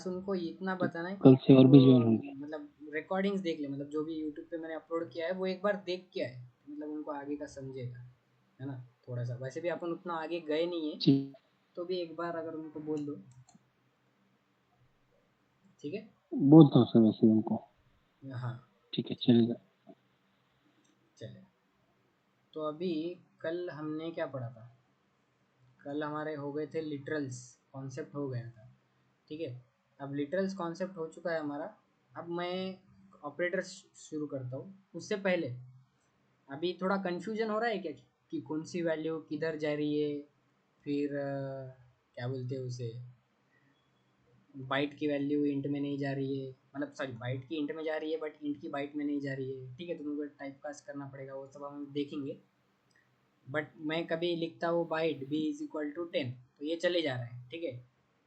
उनको इतना बताना है कल से और वो भी ज्वाइन होंगे। मतलब रिकॉर्डिंग्स देख ले, मतलब जो भी यूट्यूब पे मैंने अपलोड किया है वो एक बार देख के आए, मतलब उनको आगे का समझेगा, है ना। थोड़ा सा वैसे भी अपन उतना आगे गए नहीं है, जी, तो भी एक बार अगर उनको बोल दो, ठीक है। बोलता हूँ सर वैसे उनको। हाँ ठीक है, ठीक है, चलेगा। चले। तो अभी कल हमने क्या पढ़ा था, कल हमारे हो गए थे लिटरल्स, कॉन्सेप्ट हो गया था, ठीक है। अब लिटरल्स कॉन्सेप्ट हो चुका है हमारा। अब मैं ऑपरेटर शुरू करता हूँ। उससे पहले अभी थोड़ा कन्फ्यूजन हो रहा है क्या कि कौन सी वैल्यू किधर जा रही है, फिर क्या बोलते हैं उसे, बाइट की वैल्यू इंट में नहीं जा रही है, मतलब सॉरी बाइट की इंट में जा रही है बट इंट की बाइट में नहीं जा रही है, ठीक है। तो तुमको टाइप कास्ट करना पड़ेगा, वो सब हम देखेंगे। बट मैं कभी लिखता हूँ byte b is equal to 10, तो ये चले जा रहा है, ठीक है।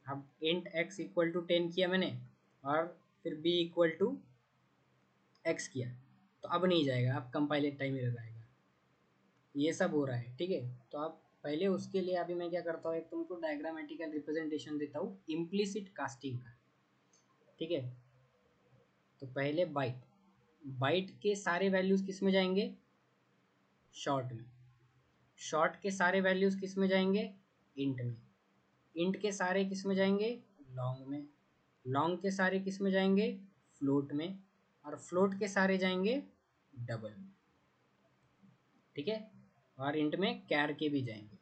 अब इंट x इक्वल टू 10 किया मैंने, और फिर b इक्वल टू x किया, तो अब नहीं जाएगा, अब कंपाइलेट टाइम एरर आएगा। ये सब हो रहा है, ठीक है। तो अब पहले उसके लिए अभी मैं क्या करता हूँ, एक तुमको डायग्रामेटिकल रिप्रेजेंटेशन देता हूँ इम्प्लिसिट कास्टिंग का, ठीक है। तो पहले बाइट, बाइट के सारे वैल्यूज किस में जाएंगे, शॉर्ट में। शॉर्ट के सारे वैल्यूज किस में जाएंगे, इंट में। इंट के सारे किस में जाएंगे, लॉन्ग में। लॉन्ग के सारे किस में जाएंगे, फ्लोट में। और फ्लोट के सारे जाएंगे डबल में, ठीक है। और इंट में कैर के भी जाएंगे,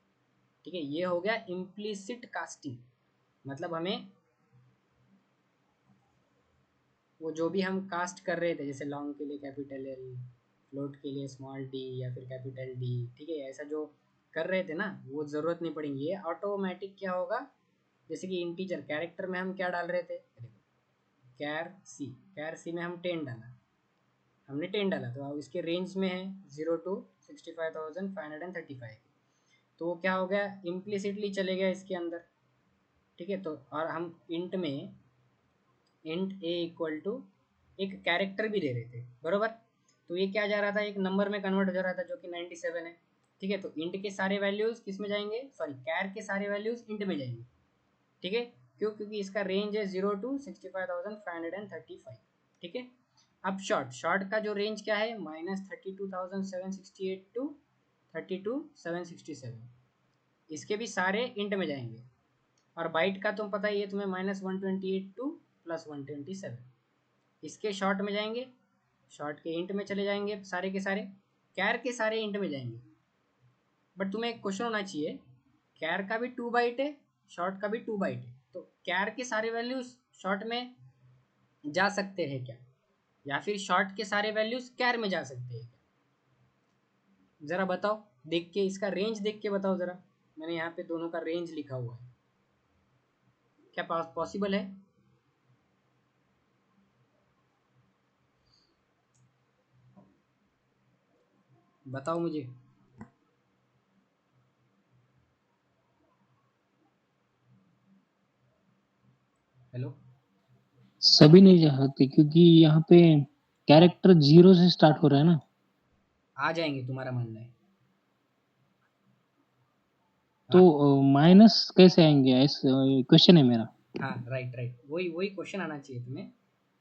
ठीक है। ये हो गया इम्प्लिसिट कास्टिंग, मतलब हमें वो जो भी हम कास्ट कर रहे थे, जैसे लॉन्ग के लिए कैपिटल एल, फ्लोट के लिए स्मॉल डी या फिर कैपिटल डी, ठीक है। ऐसा जो कर रहे थे ना, वो ज़रूरत नहीं पड़ेगी, ये ऑटोमेटिक क्या होगा। जैसे कि इंटीजर कैरेक्टर में हम क्या डाल रहे थे, कैर सी, कैर सी में हम 10 डाला, हमने 10 डाला, तो अब इसके रेंज में है 0 to 65,535, तो वो क्या हो गया, इम्प्लिसिटली चले गया इसके अंदर, ठीक है। तो और हम इंट में इंट ए इक्वल टू एक कैरेक्टर भी दे रहे थे, बरोबर। तो ये क्या जा रहा था, एक नंबर में कन्वर्ट हो जा रहा था जो कि 97 है, ठीक है। तो इंट के सारे वैल्यूज किस में जाएंगे, सॉरी कैर के सारे वैल्यूज इंट में जाएंगे, ठीक है। क्यों, क्योंकि इसका रेंज है 0 to 65,535, ठीक है। अब शॉर्ट, शॉर्ट का जो रेंज क्या है, -32,768 टू 32,767, इसके भी सारे इंट में जाएंगे। और बाइट का तुम पता ही है तुम्हें, -128 टू +127, इसके शॉर्ट में जाएंगे, शॉर्ट के इंट में चले जाएंगे सारे के सारे, कैर के सारे इंट में जाएंगे। बट तुम्हें एक क्वेश्चन होना चाहिए, कैर का भी 2 बाइट है, शॉर्ट का भी 2 बाइट है, तो कैर के सारे वैल्यूज शॉर्ट में जा सकते हैं क्या, या फिर शॉर्ट के सारे वैल्यूज कैर में जा सकते हैं क्या, जरा बताओ। देख के इसका रेंज देख के बताओ जरा, मैंने यहाँ पे दोनों का रेंज लिखा हुआ है, क्या पॉसिबल है। बताओ मुझे। हेलो। सभी नहीं जा सकते क्योंकि यहाँ पे कैरेक्टर 0 से स्टार्ट हो रहा है ना। आ जाएंगे, तुम्हारा मानना है। तो हाँ माइनस कैसे आएंगे, ऐसा क्वेश्चन है मेरा। हाँ, राइट राइट, वही वही क्वेश्चन आना चाहिए तुम्हें,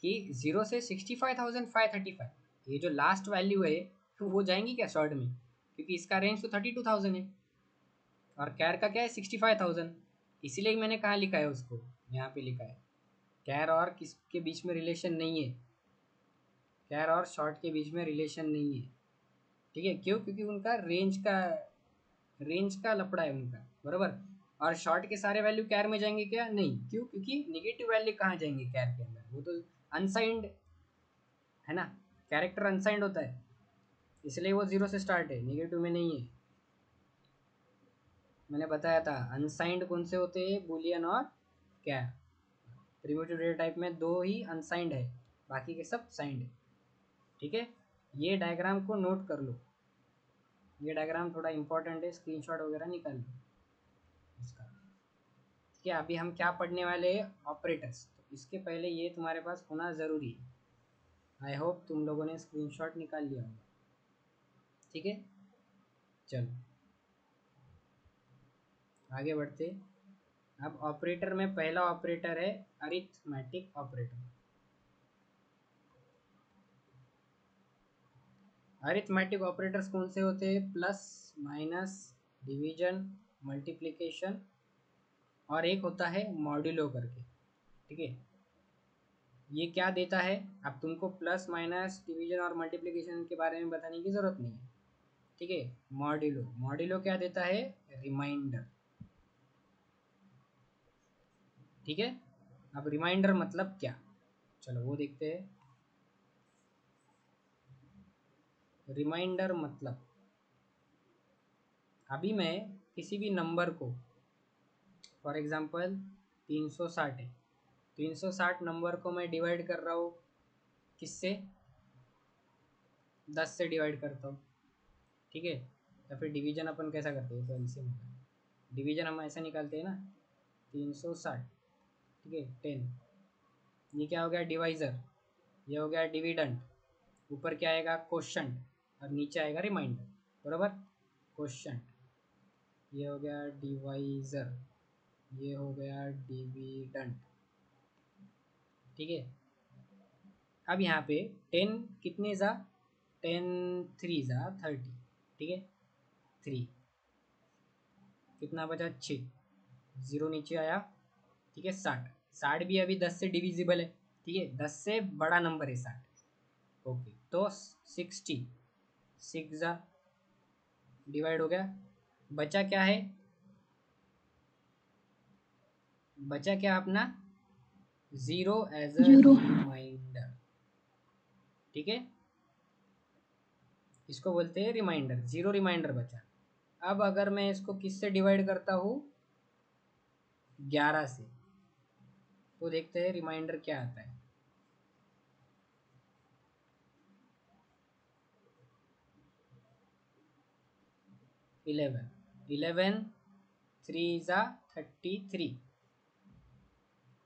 कि 0 से 65,535, ये जो लास्ट वैल्यू है तो वो जाएंगी क्या शॉर्ट में, क्योंकि इसका रेंज तो 32,000 है, और कैर का क्या है 65,000, इसीलिए मैंने कहाँ लिखा है उसको, यहाँ पे लिखा है। कैर और किसके बीच में रिलेशन नहीं है, कैर और शॉर्ट के बीच में रिलेशन नहीं है, ठीक है। क्यों, क्योंकि उनका रेंज का लफड़ा है उनका, बराबर। और शॉर्ट के सारे वैल्यू कैर में जाएंगे क्या, नहीं। क्यों, क्योंकि नेगेटिव वैल्यू कहाँ जाएंगे कैर के अंदर, वो तो अनसाइंड है ना, कैरेक्टर अनसाइंड होता है, इसलिए वो 0 से स्टार्ट है, नेगेटिव में नहीं है। मैंने बताया था अनसाइंड कौन से होते हैं, बुलियन और क्या, प्रिमिटिव डेटा टाइप में दो ही अनसाइंड है, बाकी के सब साइंड है, ठीक है। ये डायग्राम को नोट कर लो, ये डायग्राम थोड़ा इंपॉर्टेंट है, स्क्रीनशॉट वगैरह निकाल लो इसका, ठीक है। अभी हम क्या पढ़ने वाले हैं, ऑपरेटर्स, तो इसके पहले ये तुम्हारे पास होना ज़रूरी है। आई होप तुम लोगों ने स्क्रीनशॉट निकाल लिया होगा, ठीक है। चलो आगे बढ़ते। अब ऑपरेटर में पहला ऑपरेटर है अरिथमेटिक ऑपरेटर। अरिथमेटिक ऑपरेटर्स कौन से होते हैं? प्लस, माइनस, डिवीजन, मल्टीप्लिकेशन, और एक होता है मॉड्यूलो करके। ठीक है, ये क्या देता है? अब तुमको प्लस, माइनस, डिवीजन और मल्टीप्लिकेशन के बारे में बताने की ज़रूरत नहीं है। ठीक है, मॉड्यूलो, मॉड्यूलो क्या देता है? रिमाइंडर। ठीक है, अब रिमाइंडर मतलब क्या, चलो वो देखते हैं। रिमाइंडर मतलब, अभी मैं किसी भी नंबर को, फॉर एग्जांपल 360 है, 360 नंबर को मैं डिवाइड कर रहा हूँ किससे? 10 से डिवाइड करता हूँ। ठीक है, या फिर डिवीजन अपन कैसा करते हैं? तो एलसीएम, डिवीजन हम ऐसा निकालते हैं ना, 360, ठीक है, 10, ये क्या हो गया? डिवाइज़र, ये हो गया डिविडेंड, ऊपर क्या आएगा? क्वोशंट, और नीचे आएगा रिमाइंडर, बराबर? क्वोशंट, ये हो गया डिवाइज़र, ये हो गया डिविडेंड। ठीक है, अब यहाँ पे 10 कितने ज़ा? 10 3 ज़ा 30, ठीक है, 3, कितना बचा? 6, ज़ीरो नीचे आया। ठीक है, 60, 60 भी अभी 10 से डिविजिबल है। ठीक है, 10 से बड़ा नंबर है 60। ओके, तो 60, 6 ज़ा डिवाइड हो गया, बचा क्या है? बचा क्या अपना? Zero as a zero. Remainder. ठीक है, इसको बोलते हैं रिमाइंडर, ज़ीरो रिमाइंडर बचा। अब अगर मैं इसको किससे डिवाइड करता हूँ? 11 से, तो देखते हैं रिमाइंडर क्या आता है। 11, 11 3 ज़ा 33,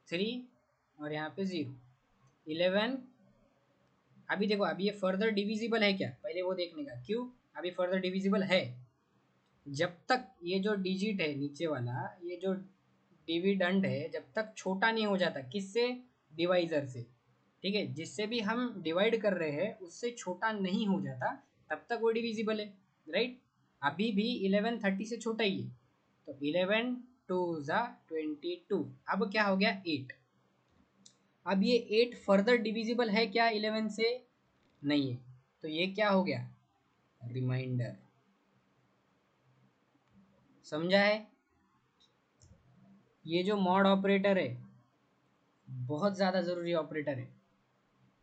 3 और यहाँ पे 0, 11। अभी देखो, अभी ये फर्दर डिविजिबल है क्या, पहले वो देखने का। क्यों? अभी फर्दर डिविजिबल है, जब तक ये जो डिजिट है नीचे वाला, ये जो डिविडेंड है, जब तक छोटा नहीं हो जाता किससे? डिवाइजर से। ठीक है, जिससे भी हम डिवाइड कर रहे हैं उससे छोटा नहीं हो जाता, तब तक वो डिविजिबल है, राइट? अभी भी 11 30 से छोटा ही है, तो 11 2 ज़ा 22, अब क्या हो गया? 8। अब ये 8 फर्दर डिविजिबल है क्या 11 से? नहीं है, तो ये क्या हो गया? रिमाइंडर। समझा है? ये जो मॉड ऑपरेटर है बहुत ज़्यादा ज़रूरी ऑपरेटर है।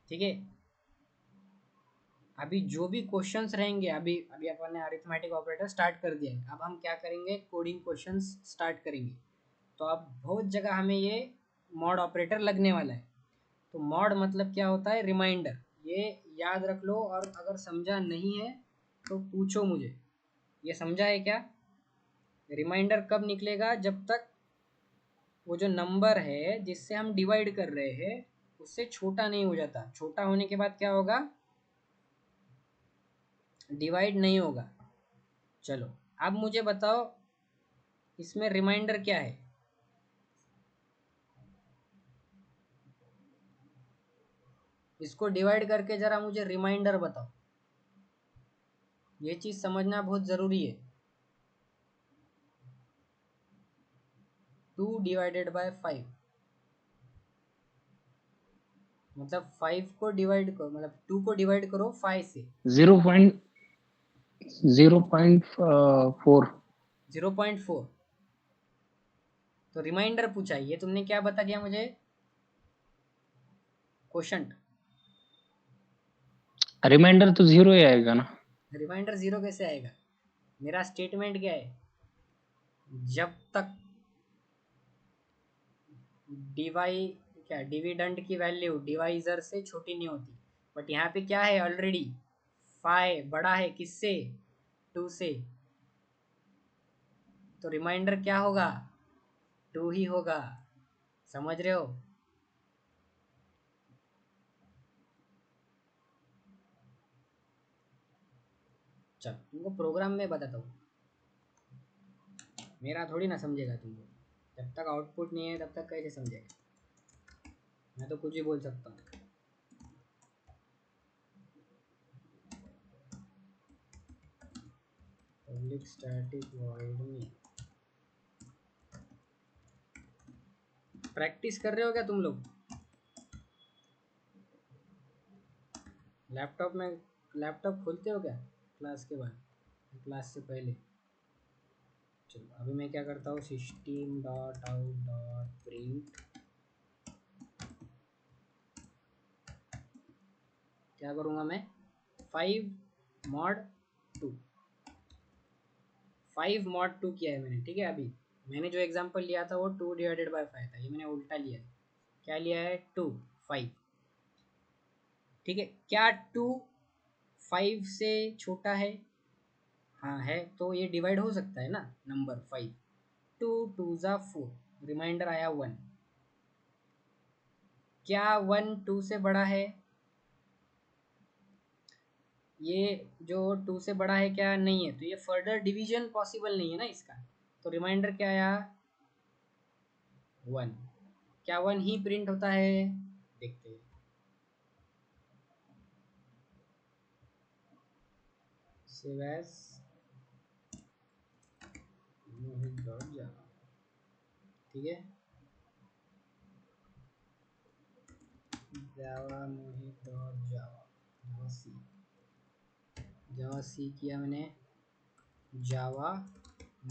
ठीक है, अभी जो भी क्वेश्चंस रहेंगे, अभी अभी अपन ने अरिथमेटिक ऑपरेटर स्टार्ट कर दिया है, अब हम क्या करेंगे? कोडिंग क्वेश्चंस स्टार्ट करेंगे। तो अब बहुत जगह हमें ये मॉड ऑपरेटर लगने वाला है। तो मॉड मतलब क्या होता है? रिमाइंडर, ये याद रख लो, और अगर समझा नहीं है तो पूछो मुझे। ये समझा है क्या? रिमाइंडर कब निकलेगा? जब तक वो जो नंबर है जिससे हम डिवाइड कर रहे हैं उससे छोटा नहीं हो जाता। छोटा होने के बाद क्या होगा? डिवाइड नहीं होगा। चलो, अब मुझे बताओ इसमें रिमाइंडर क्या है? इसको डिवाइड करके जरा मुझे रिमाइंडर बताओ। ये चीज़ समझना बहुत ज़रूरी है। 2 डिवाइडेड बाय 5, मतलब 5 को डिवाइड करो, मतलब 2 को डिवाइड करो 5 से। 0.4। 0.4। तो रिमाइंडर पूछा, ये तुमने क्या बता दिया मुझे? क्वोशंट। रिमाइंडर तो जीरो ही आएगा ना। रिमाइंडर ज़ीरो कैसे आएगा? मेरा स्टेटमेंट क्या है? जब तक डिवाई क्या डिविडेंड की वैल्यू डिवाइजर से छोटी नहीं होती, बट यहाँ पे क्या है? ऑलरेडी 5 बड़ा है किससे? 2 से, तो रिमाइंडर क्या होगा? 2 ही होगा। समझ रहे हो? चल तुमको प्रोग्राम में बताता हूँ, मेरा थोड़ी ना समझेगा तुमको। जब तक आउटपुट नहीं है तब तक कैसे समझेगा? मैं तो कुछ भी बोल सकता हूँ। पब्लिक स्टैटिक वॉइड में प्रैक्टिस कर रहे हो क्या तुम लोग? लैपटॉप में लैपटॉप खोलते हो क्या क्लास के बाद, क्लास से पहले? चलो अभी मैं क्या करता हूँ, system dot out dot print, क्या करूँगा मैं, 5 mod 2, 5 mod 2 किया है मैंने, ठीक है। अभी मैंने जो एग्जांपल लिया था वो 2/5 था, ये मैंने उल्टा लिया है। क्या लिया है? 2 5, ठीक है। क्या 2 5 से छोटा है? हाँ है, तो ये डिवाइड हो सकता है ना नंबर 5। 2 2 ज़ा 4, रिमाइंडर आया 1। क्या 1 2 से बड़ा है? ये जो 2 से बड़ा है क्या? नहीं है, तो ये फर्दर डिवीजन पॉसिबल नहीं है ना इसका। तो रिमाइंडर क्या आया? 1। क्या 1 ही प्रिंट होता है? देखते हैं। सेव एज मोहित डॉट जावा, ठीक है। जावा मोहित डॉट जावा, जावा सी किया मैंने, जावा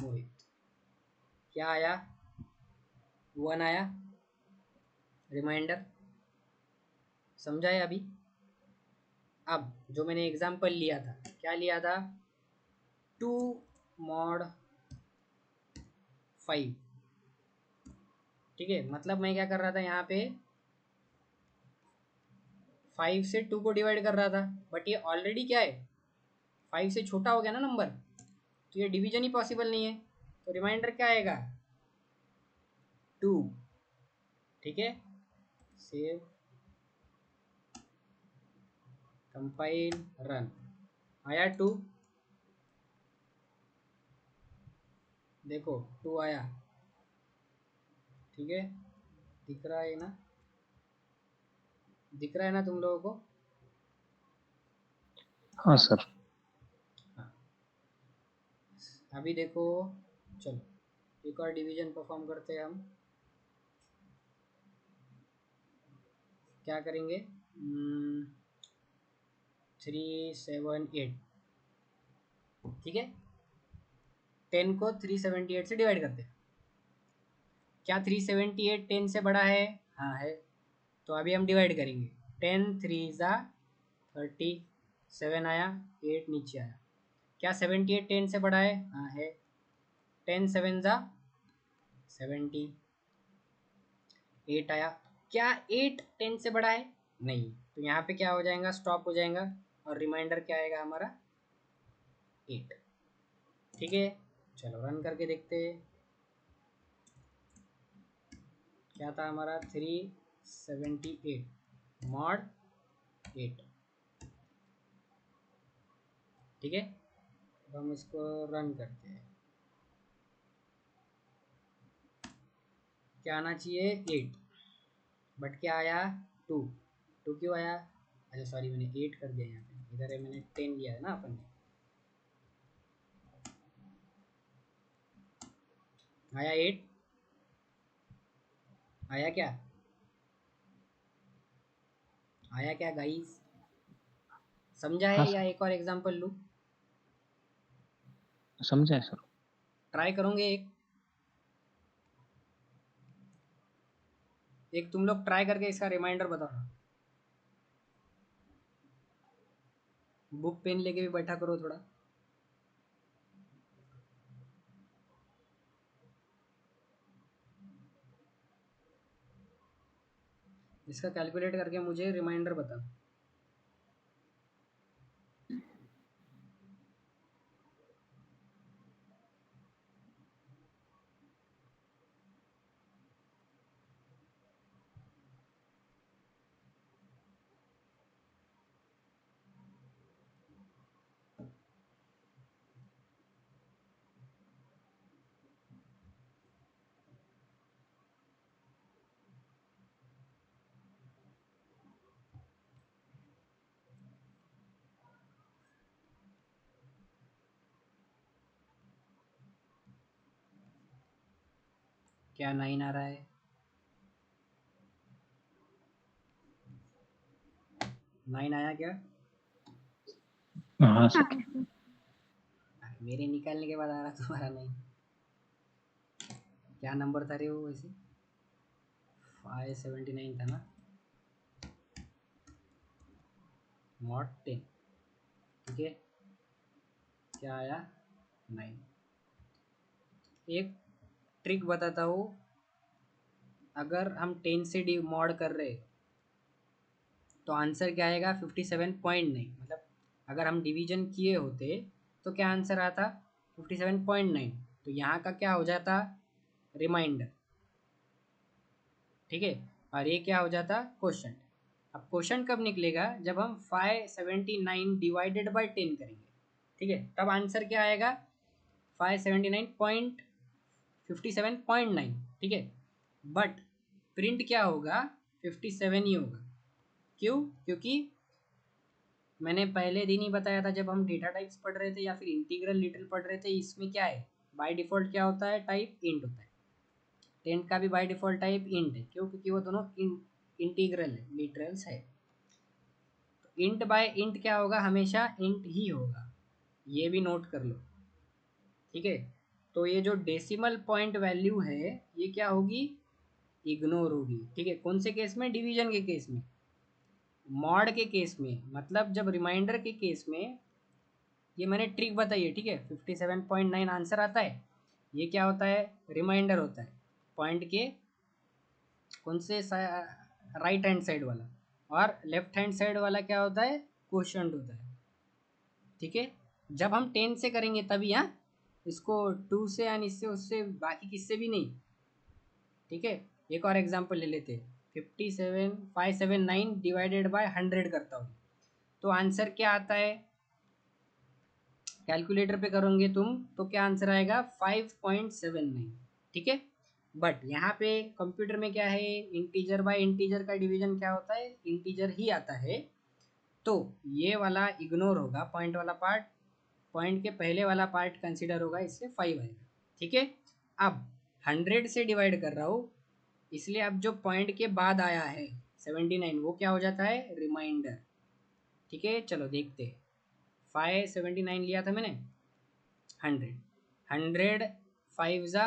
मोहित। क्या आया? 1 आया, रिमाइंडर। समझा है अभी? अब जो मैंने एग्जांपल लिया था, क्या लिया था? 2 mod 5, ठीक है। मतलब मैं क्या कर रहा था यहाँ पे, 5 से 2 को डिवाइड कर रहा था, बट ये ऑलरेडी क्या है, 5 से छोटा हो गया ना नंबर, तो ये डिवीजन ही पॉसिबल नहीं है। तो रिमाइंडर क्या आएगा? 2, ठीक है। Save, compile, run. आया 2, देखो 2 आया, ठीक है। दिख रहा है ना? दिख रहा है ना तुम लोगों को? हाँ सर। हाँ। अभी देखो, चलो एक और डिवीजन परफॉर्म करते हैं हम। क्या करेंगे? 3 7 8, ठीक है। 10 को 378 से डिवाइड करते हैं। क्या 378 10 से बड़ा है? हाँ है, तो अभी हम डिवाइड करेंगे। 10 3 ज़ा 30, 7 आया, 8 नीचे आया। क्या 78 10 से बड़ा है? हाँ है। 10 7 ज़ा 70, 8 आया। क्या 8 10 से बड़ा है? नहीं, तो यहाँ पे क्या हो जाएगा, स्टॉप हो जाएगा, और रिमाइंडर क्या आएगा हमारा? 8, ठीक है। चलो रन करके देखते हैं। क्या था हमारा? 378 mod 8, ठीक है। अब हम इसको रन करते हैं। क्या आना चाहिए? 8, बट क्या आया? 2। 2 क्यों आया? अच्छा सॉरी, मैंने 8 कर दिया यहाँ पे, इधर है मैंने 10 लिया है ना अपन ने। आया 8? आया क्या? आया क्या गाइस? समझा हाँ है या सर, एक और एग्जांपल लूँ? समझा है सर। ट्राई करोगे एक? एक तुम लोग ट्राई करके इसका रिमाइंडर बताओ। बुक पेन लेके भी बैठा करो थोड़ा। इसका कैलकुलेट करके मुझे रिमाइंडर बता। क्या 9 आ रहा है? 9 आया क्या? हाँ सर। मेरे निकालने के बाद आ रहा तुम्हारा नहीं। क्या नंबर था रे वो वैसे? 579 था ना? मॉड 10। ठीक है, क्या आया? 9। एक ट्रिक बताता हूँ। अगर हम 10 से डी मॉड कर रहे तो आंसर क्या आएगा? 57.9। मतलब अगर हम डिवीजन किए होते तो क्या आंसर आता? 57.9। तो यहाँ का क्या हो जाता? रिमाइंडर। ठीक है, और ये क्या हो जाता? क्वेश्चन। अब क्वेश्चन कब निकलेगा? जब हम 579 डिवाइडेड बाई 10 करेंगे। ठीक है, तब आंसर क्या आएगा? 579.57.9। ठीक है, बट प्रिंट क्या होगा? 57 ही होगा। क्यों? क्योंकि मैंने पहले दिन ही बताया था जब हम डेटा टाइप्स पढ़ रहे थे या फिर इंटीग्रल लिटल पढ़ रहे थे, इसमें क्या है? बाय डिफ़ॉल्ट क्या होता है? टाइप इंट होता है। टेंट का भी बाय डिफ़ॉल्ट टाइप इंट है। क्यों? क्योंकि वो दोनों इंटीग्रल है, लिटरल्स है। तो इंट बाय इंट क्या होगा? हमेशा इंट ही होगा। ये भी नोट कर लो। ठीक है, तो ये जो डेसिमल पॉइंट वैल्यू है ये क्या होगी? इग्नोर होगी। ठीक है, कौन से केस में? डिवीजन के केस में। मॉड के केस में, मतलब जब रिमाइंडर के केस में, ये मैंने ट्रिक बताई है। ठीक है, 57.9 आंसर आता है। ये क्या होता है? रिमाइंडर होता है। पॉइंट के कौन से राइट हैंड साइड वाला, और लेफ्ट हैंड साइड वाला क्या होता है? क्वोशंट होता है। ठीक है, जब हम 10 से करेंगे तभी। हाँ, इसको 2 से या इससे उससे बाकी किससे भी नहीं। ठीक है, एक और एग्जांपल ले लेते हैं। 579 डिवाइडेड बाय 100 करता हूँ तो आंसर क्या आता है? कैलकुलेटर पे करोगे तुम तो क्या आंसर आएगा? 5.79। ठीक है, बट यहाँ पे कंप्यूटर में क्या है? इंटीजर बाय इंटीजर का डिवीजन क्या होता है? इंटीजर ही आता है। तो ये वाला इग्नोर होगा, पॉइंट वाला पार्ट। पॉइंट के पहले वाला पार्ट कंसिडर होगा, इससे 5 आएगा। ठीक है, अब 100 से डिवाइड कर रहा हूँ, इसलिए अब जो पॉइंट के बाद आया है 79 वो क्या हो जाता है? रिमाइंडर। ठीक है, चलो देखते हैं। 579 लिया था मैंने। 100, 100 5 ज़ा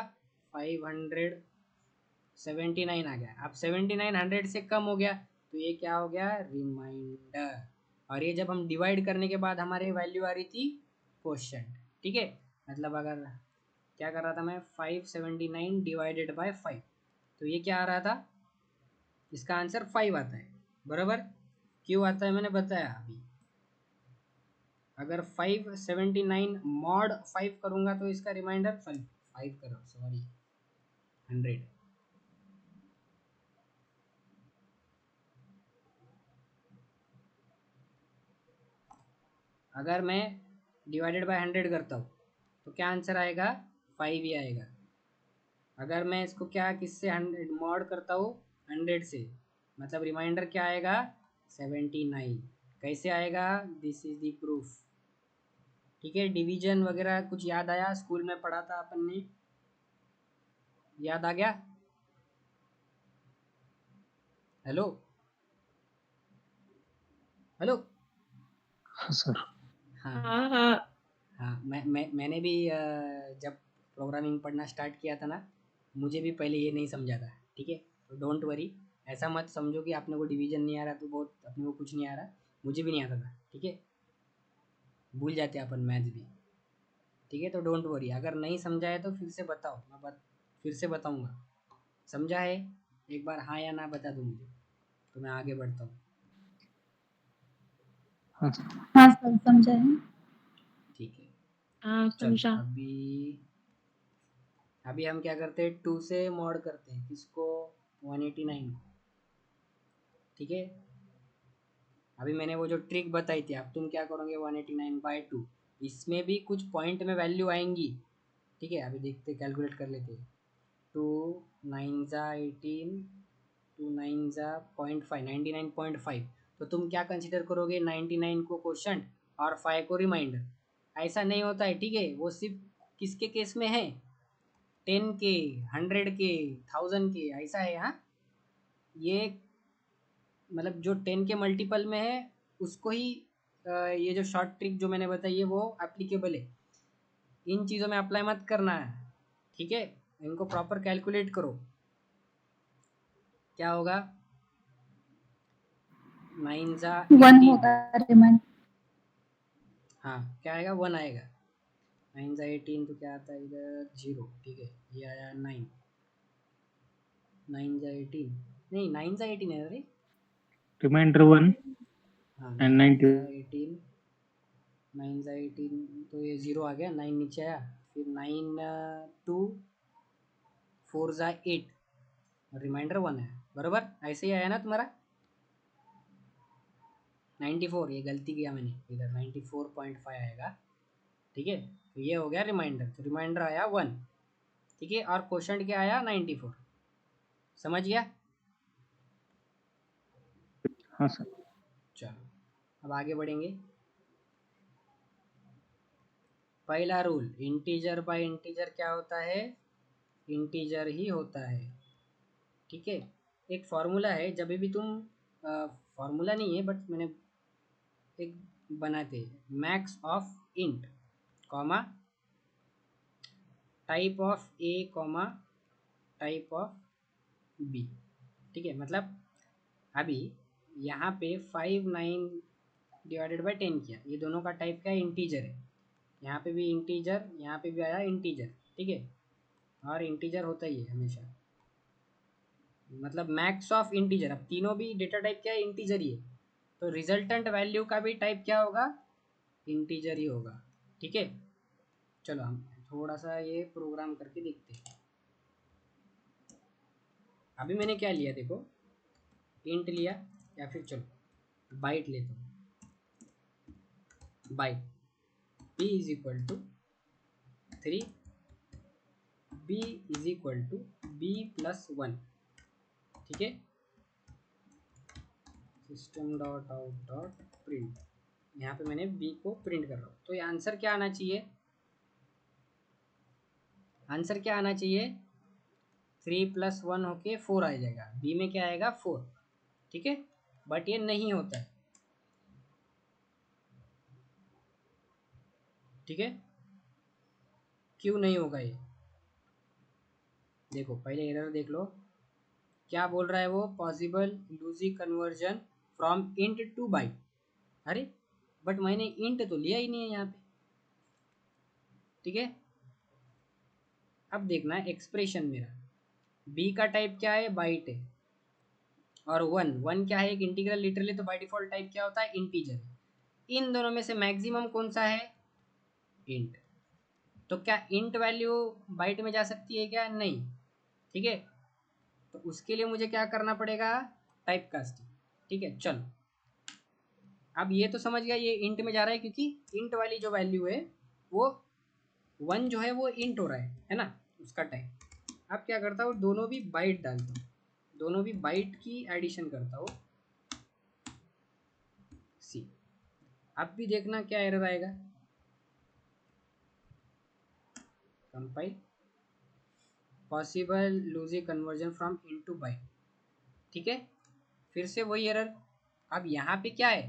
579 आ गया। अब 79 100 से कम हो गया तो ये क्या हो गया? रिमाइंडर। और ये जब हम डिवाइड करने के बाद हमारे वैल्यू आ रही थी क्वेश्चन। ठीक है, मतलब अगर क्या कर रहा था मैं? 579 डिवाइडेड बाय 5, तो ये क्या आ रहा था? इसका आंसर 5 आता है। बराबर। क्यों आता है मैंने बताया अभी। अगर 579 मॉड 5 करूँगा तो इसका रिमाइंडर 5 5 करो, सॉरी 100। अगर मैं डिवाइडेड बाय 100 करता हूँ तो क्या आंसर आएगा? 5 ही आएगा। अगर मैं इसको क्या किससे 100 मॉड करता हूँ? 100 से, मतलब रिमाइंडर क्या आएगा? 79। कैसे आएगा? This is the proof. ठीक है, डिवीजन वगैरह कुछ याद आया? स्कूल में पढ़ा था अपन ने, याद आ गया? Hello, hello. हाँ सर। हाँ हाँ हाँ। हाँ, मैंने भी जब प्रोग्रामिंग पढ़ना स्टार्ट किया था ना, मुझे भी पहले ये नहीं समझा था। ठीक है, तो डोंट वरी। ऐसा मत समझो कि आपने को डिवीजन नहीं आ रहा तो बहुत अपने को कुछ नहीं आ रहा। मुझे भी नहीं आता था। ठीक है, भूल जाते अपन मैथ भी। ठीक है, तो डोंट वरी। अगर नहीं समझा है तो फिर से बताओ, फिर से बताऊँगा। समझा है? एक बार हाँ या ना बता दो मुझे, तो मैं आगे बढ़ता हूँ। हाँ सर। हाँ सर, समझा है। ठीक है, हाँ चलो समझा। अभी अभी हम क्या करते हैं? 2 से मॉड करते हैं किसको? 189 को। ठीक है, अभी मैंने वो जो ट्रिक बताई थी, अब तुम क्या करोगे? 189/2। इसमें भी कुछ पॉइंट में वैल्यू आएंगी। ठीक है, अभी देखते, कैलकुलेट कर लेते हैं। 2 9 ज़ा 18, 2 9 ज़ा 0.5, 99.5। तो तुम क्या कंसिडर करोगे? 99 को क्वेश्चन और 5 को रिमाइंडर। ऐसा नहीं होता है। ठीक है, वो सिर्फ किसके केस में है? 10K, 100K, 1000K, ऐसा है यहाँ। ये मतलब जो 10 के मल्टीपल में है उसको ही ये जो शॉर्ट ट्रिक जो मैंने बताई है वो एप्लीकेबल है। इन चीज़ों में अप्लाई मत करना है, ठीक है। इनको प्रॉपर कैलकुलेट करो। क्या होगा, 9 जा 1 18। होगा रिमाइंड। हाँ क्या आएगा, 1 आएगा। 9 जा 18 तो क्या आता है इधर, 0, ठीक है। ये आया 9, 9 जा 18, नहीं 9 जा 18 है अरे। रिमाइंडर 1 हाँ एंड 9 90। जा 18, 9 जा 18 तो ये 0 आ गया, 9 नीचे आया। फिर 9 2 4 जा 8, रिमाइंडर 1 है, बराबर ऐसे ही आया ना तुम्हारा। 94, ये गलती किया मैंने इधर, 94.5 आएगा, ठीक है। तो ये हो गया रिमाइंडर, तो रिमाइंडर आया 1, ठीक है। और क्वेश्चन क्या आया 94, समझ गया। हाँ सर। चलो अब आगे बढ़ेंगे। पहला रूल, इंटीजर बाय इंटीजर क्या होता है, इंटीजर ही होता है, ठीक है। एक फार्मूला है, जब भी तुम फार्मूला नहीं है बट मैंने एक बनाते, max of int comma type of A comma type of B, ठीक है। मतलब अभी यहाँ पे 5 9 डिवाइडेड बाई 10 किया, ये दोनों का टाइप क्या है, इंटीजर है। यहाँ पे भी इंटीजर, यहाँ पे भी आया इंटीजर, ठीक है। और इंटीजर होता ही है हमेशा, मतलब मैक्स ऑफ इंटीजर। अब तीनों भी डेटा टाइप क्या है, इंटीजर ही है, तो रिजल्टेंट वैल्यू का भी टाइप क्या होगा, इंटीजर ही होगा, ठीक है। चलो हम थोड़ा सा ये प्रोग्राम करके देखते हैं। अभी मैंने क्या लिया देखो, इंट लिया, या फिर चलो बाइट लेता हूँ। Byte b is equal to 3, b is equal to b plus 1, ठीक है। System dot out dot print, यहाँ पे मैंने b को प्रिंट कर रहा हूँ। तो ये आंसर क्या आना चाहिए, आंसर क्या आना चाहिए, 3 प्लस 1 होके 4 आ जाएगा, b में क्या आएगा 4, ठीक है। बट ये नहीं होता है, ठीक है। क्यों नहीं होगा ये, देखो पहले एरर देख लो। क्या बोल रहा है वो, possible lossy conversion from int to byte. अरे बट मैंने इंट तो लिया ही नहीं है यहाँ पे, ठीक है। अब देखना है एक्सप्रेशन मेरा, बी का टाइप क्या है, बाइट है। और वन, वन क्या है, एक इंटीग्रल लिटरली, तो बाय डिफॉल्ट टाइप क्या होता है, इंटीजर। इन दोनों में से मैक्सिमम कौन सा है, इंट। तो क्या इंट वैल्यू बाइट में जा सकती है क्या, नहीं, ठीक है। तो उसके लिए मुझे क्या करना पड़ेगा, टाइप कास्टिंग, ठीक है। चलो अब ये तो समझ गया, ये इंट में जा रहा है क्योंकि इंट वाली जो वैल्यू है वो 1 जो है वो इंट हो रहा है ना, उसका टाइप। अब क्या करता हूँ, दोनों भी बाइट डालता हूँ, दोनों भी बाइट की एडिशन करता हूँ, सी। अब भी देखना क्या एरर आएगा, compile, possible lossy conversion from into byte, ठीक है। फिर से वही एरर। अब यहाँ पे क्या है,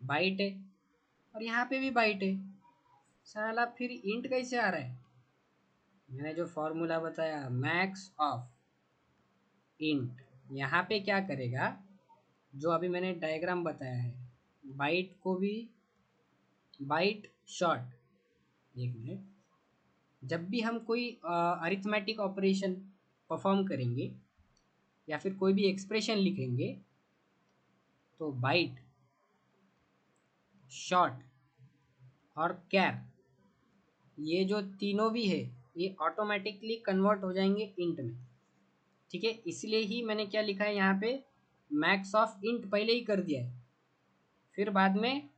बाइट है, और यहाँ पे भी बाइट है, साला फिर इंट कैसे आ रहा है। मैंने जो फॉर्मूला बताया मैक्स ऑफ इंट, यहाँ पे क्या करेगा, जो अभी मैंने डायग्राम बताया है, बाइट को भी बाइट शॉर्ट, एक मिनट, जब भी हम कोई अरिथमेटिक ऑपरेशन परफॉर्म करेंगे या फिर कोई भी एक्सप्रेशन लिखेंगे, तो बाइट, शॉर्ट और कैर, ये जो तीनों भी है ये ऑटोमेटिकली कन्वर्ट हो जाएंगे इंट में, ठीक है। इसलिए ही मैंने क्या लिखा है यहाँ पे, मैक्स ऑफ इंट पहले ही कर दिया है, फिर बाद में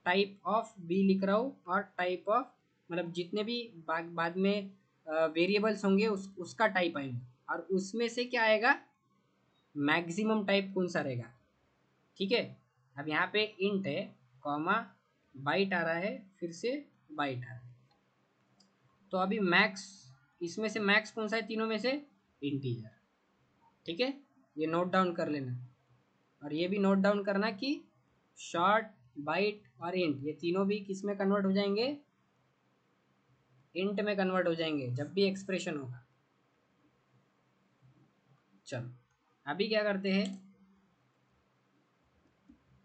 टाइप ऑफ बी लिख रहा हूँ, और टाइप ऑफ मतलब जितने भी बाद में वेरिएबल्स होंगे उसका टाइप आएंगे, और उसमें से क्या आएगा, मैक्सिमम टाइप कौन सा रहेगा, ठीक है। अब यहाँ पे इंट है, कॉमा बाइट आ रहा है, फिर से बाइट आ रहा है। तो अभी मैक्स इसमें से मैक्स कौन सा है तीनों में से? इंटीजर। ठीक है, ये नोट डाउन कर लेना। और ये भी नोट डाउन करना कि शॉर्ट, बाइट और इंट ये तीनों भी किस में कन्वर्ट हो जाएंगे? इंट में कन्वर्ट हो जाएंगे जब भी एक्सप्रेशन होगा। चलो अभी क्या करते हैं,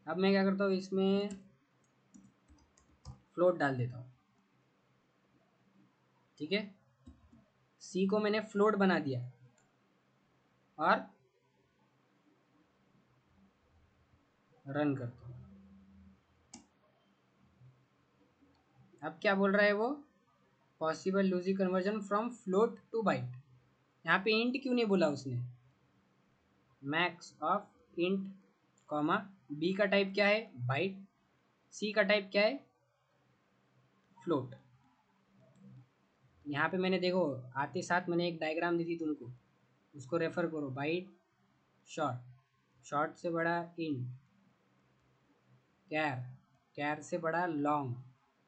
अब मैं क्या करता हूँ, इसमें फ्लोट डाल देता हूँ। ठीक है, सी को मैंने फ्लोट बना दिया और रन करता हूँ। अब क्या बोल रहा है वो? Possible logic conversion from float to byte. यहाँ पे इंट क्यों नहीं बोला उसने? Max of int comma B का टाइप क्या है? बाइट। सी का टाइप क्या है? फ्लोट। यहाँ पे मैंने देखो आते साथ मैंने एक डायग्राम दी थी तुमको, उसको रेफर करो। बाइट, शॉर्ट, शॉर्ट से बड़ा इंट, कैर, कैर से बड़ा लॉन्ग,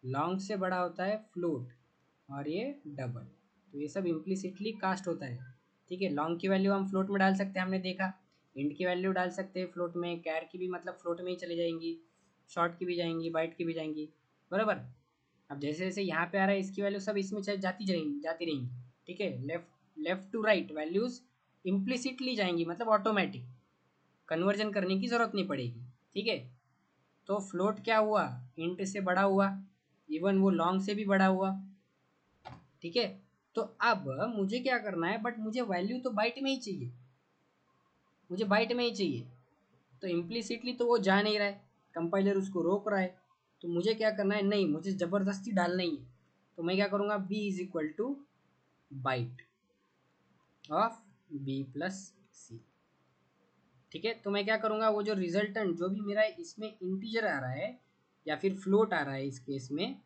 लॉन्ग से बड़ा होता है फ्लोट, और ये डबल। तो ये सब इम्प्लिसिटली कास्ट होता है। ठीक है, लॉन्ग की वैल्यू हम फ्लोट में डाल सकते हैं, हमने देखा। इंट की वैल्यू डाल सकते हैं फ्लोट में, कैर की भी मतलब फ्लोट में ही चली जाएंगी, शॉर्ट की भी जाएंगी, बाइट की भी जाएंगी, बराबर। अब जैसे जैसे यहाँ पे आ रहा है इसकी वैल्यू सब इसमें जाती रहेंगी। ठीक है, left left to right values implicitly जाएंगी, मतलब ऑटोमेटिक, कन्वर्जन करने की ज़रूरत नहीं पड़ेगी। ठीक है, तो फ्लोट क्या हुआ? इंट से बड़ा हुआ, इवन वो लॉन्ग से भी बड़ा हुआ। ठीक है, तो अब मुझे क्या करना है, बट मुझे वैल्यू तो बाइट में ही चाहिए, मुझे बाइट में ही चाहिए। तो इम्प्लिसिटली तो वो जा नहीं रहा है, कंपाइलर उसको रोक रहा है। तो मुझे क्या करना है? नहीं, मुझे ज़बरदस्ती डालना ही है। तो मैं क्या करूँगा? B is equal to byte of B plus C. ठीक है, तो मैं क्या करूँगा, वो जो रिजल्टेंट जो भी मेरा इसमें इंटीजर आ रहा है या फिर फ्लोट आ रहा है इस केस में,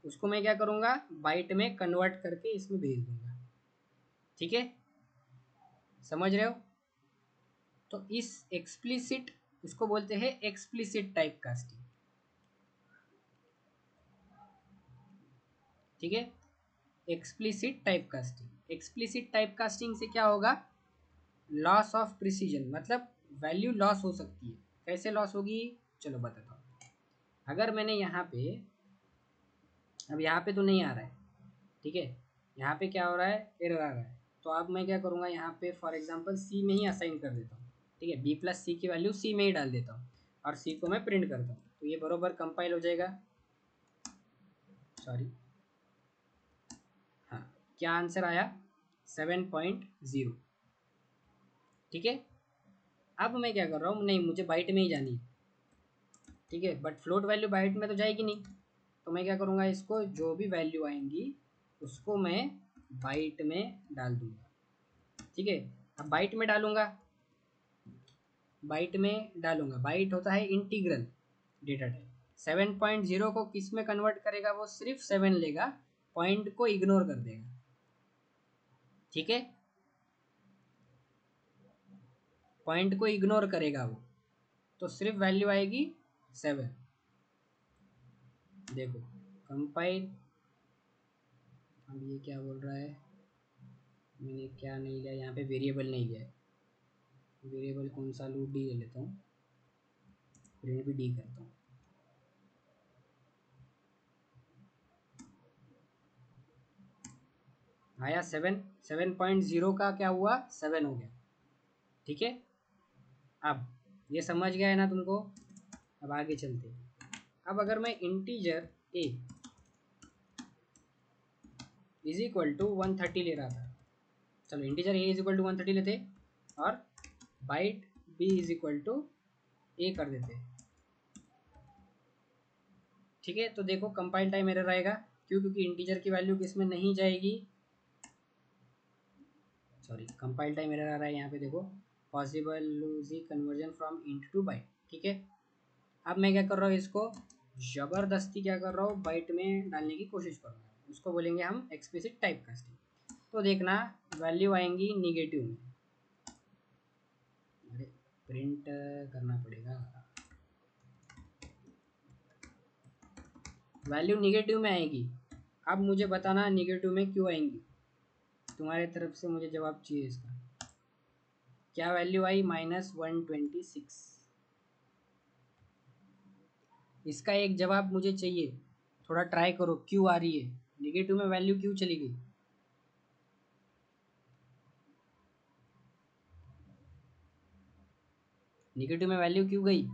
उसको मैं क्या करूँगा? बाइट में कन्वर्ट करके इसमें भेज दूंगा। ठीक है, समझ रहे हो? तो इस एक्सप्लिसिट, उसको बोलते हैं एक्सप्लिसिट टाइप कास्टिंग। ठीक है, explicit type casting. Explicit type casting से क्या होगा? लॉस ऑफ प्रिसीजन, मतलब वैल्यू लॉस हो सकती है। कैसे लॉस होगी? चलो बताता हूँ। अगर मैंने यहाँ पे, अब यहाँ पे तो नहीं आ रहा है, ठीक है, यहाँ पे क्या हो रहा है? एरर आ रहा है। तो अब मैं क्या करूँगा, यहाँ पे फॉर एग्जांपल सी में ही असाइन कर देता हूँ। ठीक है, बी प्लस सी की वैल्यू सी में ही डाल देता हूँ और सी को मैं प्रिंट करता हूँ, तो ये बरोबर कंपाइल हो जाएगा। सॉरी, हाँ, क्या आंसर आया? 7.0। ठीक है, अब मैं क्या कर रहा हूँ, नहीं मुझे बाइट में ही जानी है। ठीक है, बट फ्लोट वैल्यू बाइट में तो जाएगी नहीं, तो मैं क्या करूँगा, इसको जो भी वैल्यू आएंगी उसको मैं बाइट में डाल दूँगा। ठीक है, अब बाइट में डालूँगा, बाइट में डालूँगा। बाइट होता है इंटीग्रल डेटा टाइप। 7.0 को किस में कन्वर्ट करेगा? वो सिर्फ 7 लेगा, पॉइंट को इग्नोर कर देगा। ठीक है, पॉइंट को इग्नोर करेगा वो, तो सिर्फ वैल्यू आएगी 7। देखो कंपाइल, अब ये क्या बोल रहा है, मैंने क्या नहीं लिया यहाँ पे, वेरिएबल नहीं लिया है। वेरिएबल कौन सा लूँ? डी ले लेता हूँ, प्रिंट भी डी करता हूँ। आया 7, 7.0 का क्या हुआ? 7 हो गया। ठीक है, अब ये समझ गया है ना तुमको? अब आगे चलते हैं। अब अगर मैं integer A is equal to 130 ले रहा था, चलो integer A is equal to 130 लेते और byte B is equal to A कर देते। ठीक है, तो देखो कंपाइल टाइम एरर आएगा, क्यों? क्योंकि इंटीजर की वैल्यू किस में नहीं जाएगी, सॉरी, कंपाइल टाइम एरर आ रहा है यहाँ पे, देखो possible logic conversion from int to byte. ठीक है, अब मैं क्या कर रहा हूँ, इसको ज़बरदस्ती क्या कर रहा हूँ, बाइट में डालने की कोशिश कर रहा हूँ। उसको बोलेंगे हम एक्सप्लिसिट टाइप कास्टिंग। तो देखना वैल्यू आएंगी निगेटिव में, अरे प्रिंट करना पड़ेगा, वैल्यू निगेटिव में आएगी। अब मुझे बताना निगेटिव में क्यों आएंगी। तुम्हारे तरफ से मुझे जवाब चाहिए इसका। क्या वैल्यू आई? -126। इसका एक जवाब मुझे चाहिए। थोड़ा ट्राई करो, क्यों आ रही है नेगेटिव में वैल्यू, क्यों चली गई? नेगेटिव में वैल्यू क्यों गई?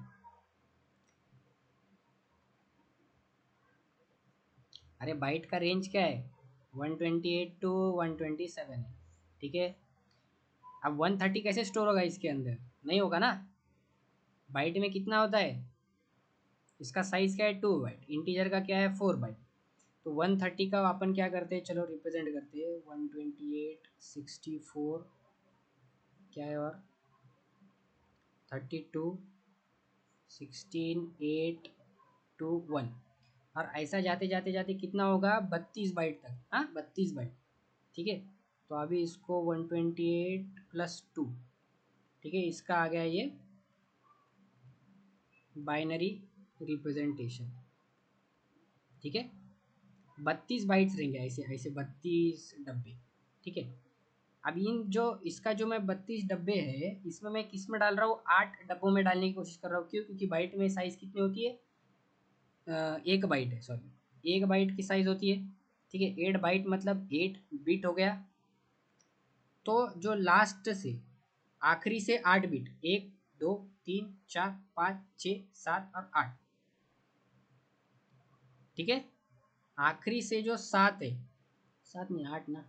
अरे बाइट का रेंज क्या है? 128 टू 127 है, ठीक है। अब 130 कैसे स्टोर होगा इसके अंदर? नहीं होगा ना। बाइट में कितना होता है? इसका साइज क्या है? 2 बाइट। इंटीजर का क्या है? 4 बाइट। तो 130 का अपन क्या करते हैं, चलो रिप्रेजेंट करते हैं। 128 64 क्या है, और 32 16 8 2 1। और ऐसा जाते जाते जाते कितना होगा? 32 बाइट तक। हाँ, 32 बाइट, ठीक है। तो अभी इसको 128 + 2, ठीक है, इसका आ गया ये बाइनरी रिप्रेजेंटेशन, ठीक है। 32 बाइट्स रहेंगे, ऐसे ऐसे 32 डब्बे, ठीक है। अब इन जो इसका जो मैं 32 डब्बे है, इसमें मैं किस में डाल रहा हूँ? 8 डब्बों में डालने की कोशिश कर रहा हूँ। क्यों? क्योंकि बाइट में साइज कितनी होती है? 1 बाइट है, सॉरी, 1 बाइट की साइज होती है, ठीक है। 8 बाइट मतलब 8 बिट हो गया। तो जो लास्ट से आखिरी से 8 बिट, 1 2 3 4 5 6 7 और 8, ठीक है। आखिरी से जो 7 है, 7 नहीं 8 ना,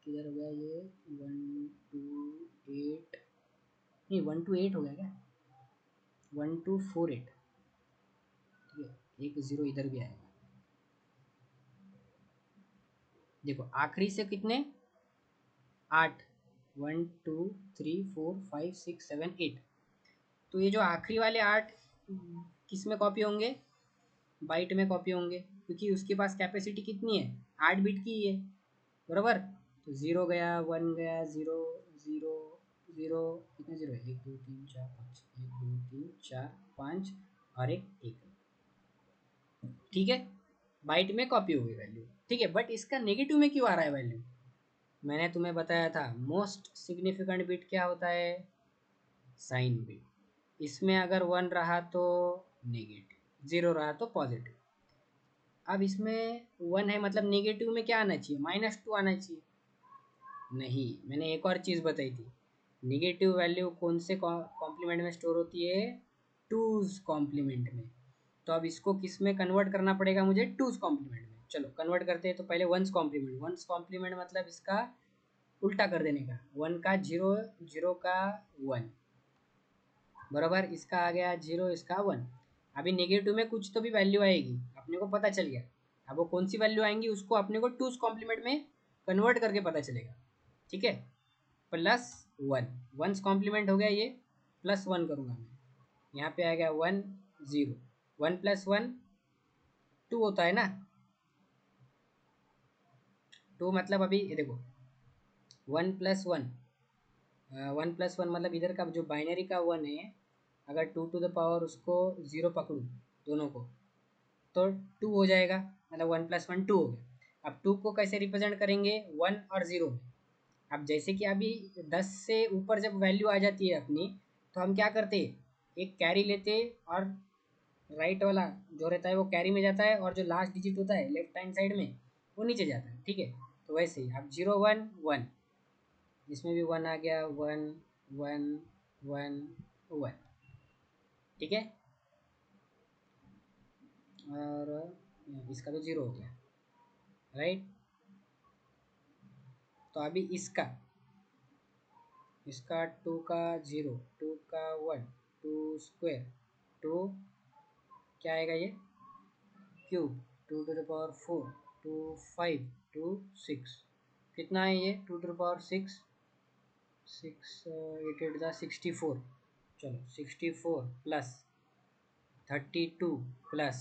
किधर हो गया ये? 1 2 8, नहीं 1 2 8 हो गया क्या? 1248, ठीक है। एक जीरो इधर भी आएगा। देखो आखिरी से कितने? 8। 1 2 3 4 5 6 7 8। तो ये जो आखिरी वाले 8 किस में कॉपी होंगे? बाइट में कॉपी होंगे, क्योंकि उसके पास कैपेसिटी कितनी है? 8 बिट की ही है, बराबर। तो 0 गया, 1 गया, 0 0 0, कितने जीरो है? 1 2 3 4 5, 1 2 3 4 5 और एक, ठीक है। बाइट में कॉपी हो गई वैल्यू, ठीक है। बट इसका नेगेटिव में क्यों आ रहा है वैल्यू? मैंने तुम्हें बताया था मोस्ट सिग्निफिकेंट बिट क्या होता है? Sign bit. इसमें अगर 1 रहा तो नेगेटिव, 0 रहा तो पॉजिटिव। अब इसमें 1 है, मतलब नेगेटिव में क्या आना चाहिए? -2 आना चाहिए। नहीं, मैंने एक और चीज़ बताई थी। नेगेटिव वैल्यू कौन से कॉम्प्लीमेंट में स्टोर होती है? टूज कॉम्प्लीमेंट में। तो अब इसको किस में कन्वर्ट करना पड़ेगा मुझे? टूज कॉम्प्लीमेंट में। चलो कन्वर्ट करते हैं। तो पहले वंस कॉम्प्लीमेंट, वंस कॉम्प्लीमेंट मतलब इसका उल्टा कर देने का। 1 का 0, 0 का 1, बराबर। इसका आ गया 0, इसका 1। अभी नेगेटिव में कुछ तो भी वैल्यू आएगी, अपने को पता चल गया। अब वो कौन सी वैल्यू आएंगी उसको अपने को टूज कॉम्प्लीमेंट में कन्वर्ट करके पता चलेगा, ठीक है। +1, वंस कॉम्प्लीमेंट हो गया ये, +1 करूँगा मैं। यहाँ पे आ गया 1 0। 1 + 1 2 होता है ना। 2 मतलब अभी ये देखो, 1 + 1, 1 + 1 मतलब इधर का जो बाइनरी का 1 है, अगर 2 टू द पावर उसको 0 पकड़ूँ दोनों को, तो 2 हो जाएगा। मतलब 1 + 1 2 हो गया। अब 2 को कैसे रिप्रेजेंट करेंगे? 1 और 0 में। अब जैसे कि अभी 10 से ऊपर जब वैल्यू आ जाती है अपनी, तो हम क्या करते? एक कैरी लेते, और राइट वाला जो रहता है वो कैरी में जाता है, और जो लास्ट डिजिट होता है लेफ्ट हैंड साइड में वो नीचे जाता है, ठीक है। तो वैसे ही अब 0 1 1, इसमें भी 1 आ गया, 1 1 1 1, ठीक है। और इसका तो 0 हो गया, राइट। तो अभी इसका इसका 2 का 0, 2 का 1, 2 स्क्वायर, 2 क्या आएगा ये? क्यूब, 2 टू द पावर 4, 2 5 2 6, कितना है ये? 2 टू द पावर 6, 6 8 8 दा 64। चलो 64 plus 32 plus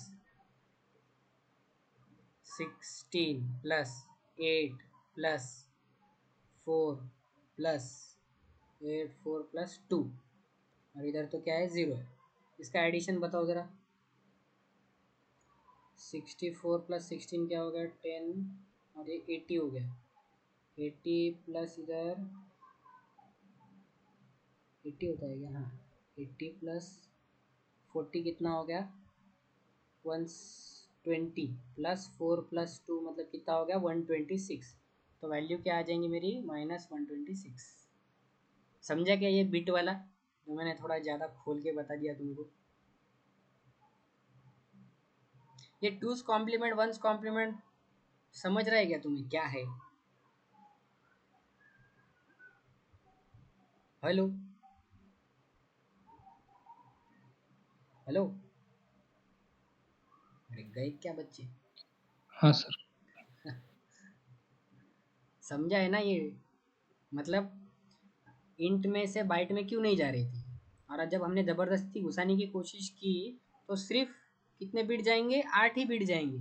16 plus 8 plus 4 plus 8 4 plus 2, और इधर तो क्या है? 0 है। इसका एडिशन बताओ ज़रा। 64 + 16 क्या हो गया? 10, और ये 80 हो गया। 80 प्लस इधर 80 होता है क्या? हाँ, 80 प्लस 40 कितना हो गया? 120 प्लस 4 प्लस 2 मतलब कितना हो गया? 126। तो वैल्यू क्या आ जाएंगी मेरी? -126। समझा क्या ये बिट वाला जो मैंने थोड़ा ज़्यादा खोल के बता दिया तुमको? ये टूस कॉम्प्लीमेंट वंस कॉम्प्लीमेंट समझ रहा है क्या तुम्हें क्या है? हेलो हेलो, अरे गए क्या बच्चे? हाँ सर। समझा है ना ये? मतलब इंट में से बाइट में क्यों नहीं जा रही थी, और जब हमने ज़बरदस्ती घुसाने की कोशिश की तो सिर्फ कितने बिट जाएंगे? 8 ही बिट जाएंगे।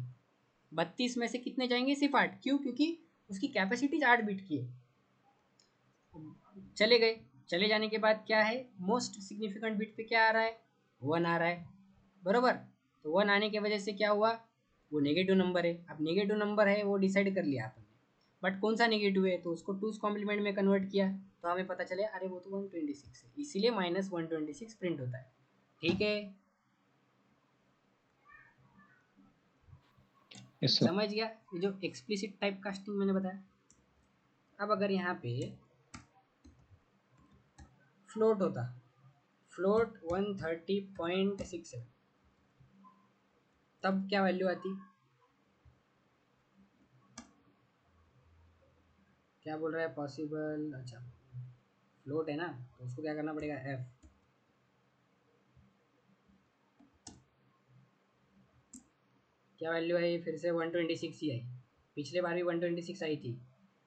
32 में से कितने जाएंगे? सिर्फ 8। क्यों? क्योंकि उसकी कैपेसिटी 8 बिट की है। चले गए, चले जाने के बाद क्या है? मोस्ट सिग्निफिकेंट बिट पे क्या आ रहा है? 1 आ रहा है, बरोबर। तो 1 आने की वजह से क्या हुआ? वो नेगेटिव नंबर है। अब नेगेटिव नंबर है वो डिसाइड कर लिया आपने, बट कौन सा नेगेटिव है? तो उसको टूस कॉम्प्लीमेंट में कन्वर्ट किया तो हमें पता चले अरे वो तो 126 है, इसीलिए -126 प्रिंट होता है। ठीक है, यस सर। समझ गया ये जो एक्सप्लिसिट टाइप कास्टिंग मैंने बताया? अब अगर यहाँ पे फ्लोट होता, फ्लोट 130.6 है, तब क्या वैल्यू आती? क्या बोल रहा है? पॉसिबल, अच्छा फ्लोट है ना, तो उसको क्या करना पड़ेगा? एफ। क्या वैल्यू है? फिर से 126 ही आई। पिछले बार भी 126 आई थी,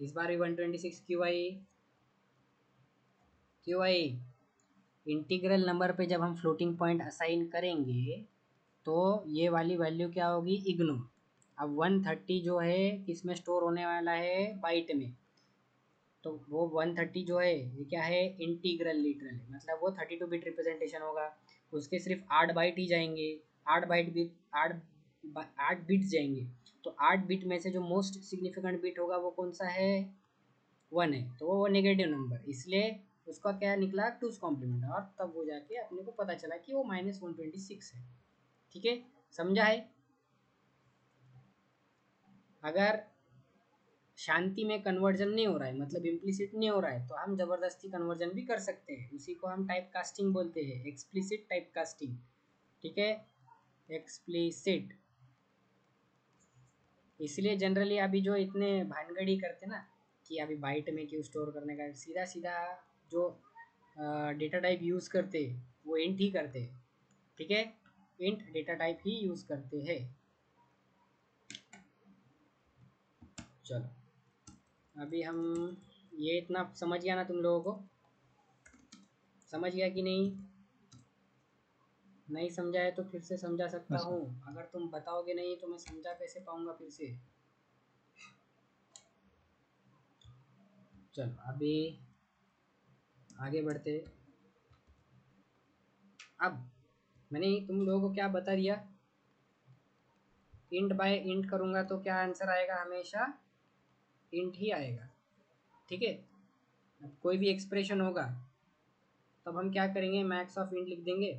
इस बार भी 126 क्यों आई? क्यों आई? इंटीग्रल नंबर पे जब हम फ्लोटिंग पॉइंट असाइन करेंगे तो ये वाली वैल्यू क्या होगी? इग्नोर। अब 130 जो है किस में स्टोर होने वाला है? बाइट में। तो वो 130 जो है ये क्या है? इंटीग्रल लिटरल है, मतलब वो 32 बिट रिप्रेजेंटेशन होगा। उसके सिर्फ 8 बाइट ही जाएंगे। 8 बाइट बिट 8 बिट जाएंगे। तो 8 बिट में से जो मोस्ट सिग्निफिकेंट बिट होगा वो कौन सा है? 1 है, तो वो नेगेटिव नंबर, इसलिए उसका क्या निकला? टूस कॉम्प्लीमेंट, और तब वो जाके अपने को पता चला कि वो -126 है। ठीक है, समझा है? अगर शांति में कन्वर्जन नहीं हो रहा है, मतलब इम्प्लिसिट नहीं हो रहा है, तो हम जबरदस्ती कन्वर्जन भी कर सकते हैं। उसी को हम टाइप कास्टिंग बोलते हैं, एक्सप्लिसिट टाइप कास्टिंग। ठीक है, एक्सप्लिसिट। इसलिए जनरली अभी जो इतने भानगड़ी करते ना कि अभी बाइट में क्यों स्टोर करने का, सीधा सीधा जो डेटा टाइप यूज़ करते वो इंट ही करते। ठीक है, इंट डेटा टाइप ही यूज़ करते हैं। चलो, अभी हम ये इतना समझ गया ना तुम लोगों को? समझ गया कि नहीं? नहीं समझा है तो फिर से समझा सकता हाँ हूँ। सर। अगर तुम बताओगे नहीं तो मैं समझा कैसे पाऊँगा फिर से? चलो अभी आगे बढ़ते। अब मैंने तुम लोगों को क्या बता दिया? इंट बाय इंट करूँगा तो क्या आंसर आएगा? हमेशा इंट ही आएगा। ठीक है, अब कोई भी एक्सप्रेशन होगा तब हम क्या करेंगे? मैक्स ऑफ इंट लिख देंगे,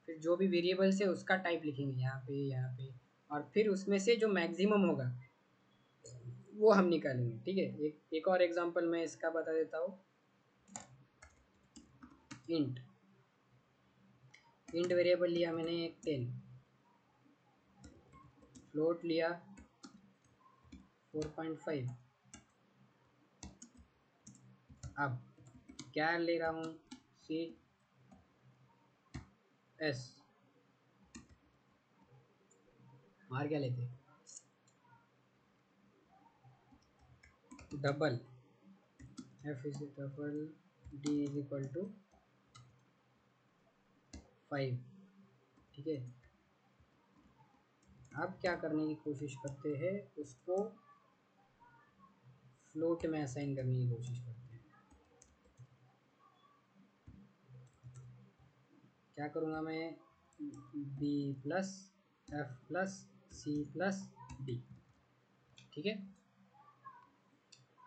फिर जो भी वेरिएबल्स है उसका टाइप लिखेंगे यहाँ पे यहाँ पे, और फिर उसमें से जो मैक्सिमम होगा वो हम निकालेंगे। ठीक है, एक और एग्जांपल मैं इसका बता देता हूँ। इंट इंट वेरिएबल लिया मैंने एक 10, फ्लोट लिया 4.5। अब क्या ले रहा हूँ? सी एस, मार क्या लेते? Double F is double D is equal to 5। ठीक है, अब क्या करने की कोशिश करते हैं? उसको फ्लोट में असाइन करने की कोशिश करते हैं। क्या करूँगा मैं? B plus F plus C plus D. ठीक है,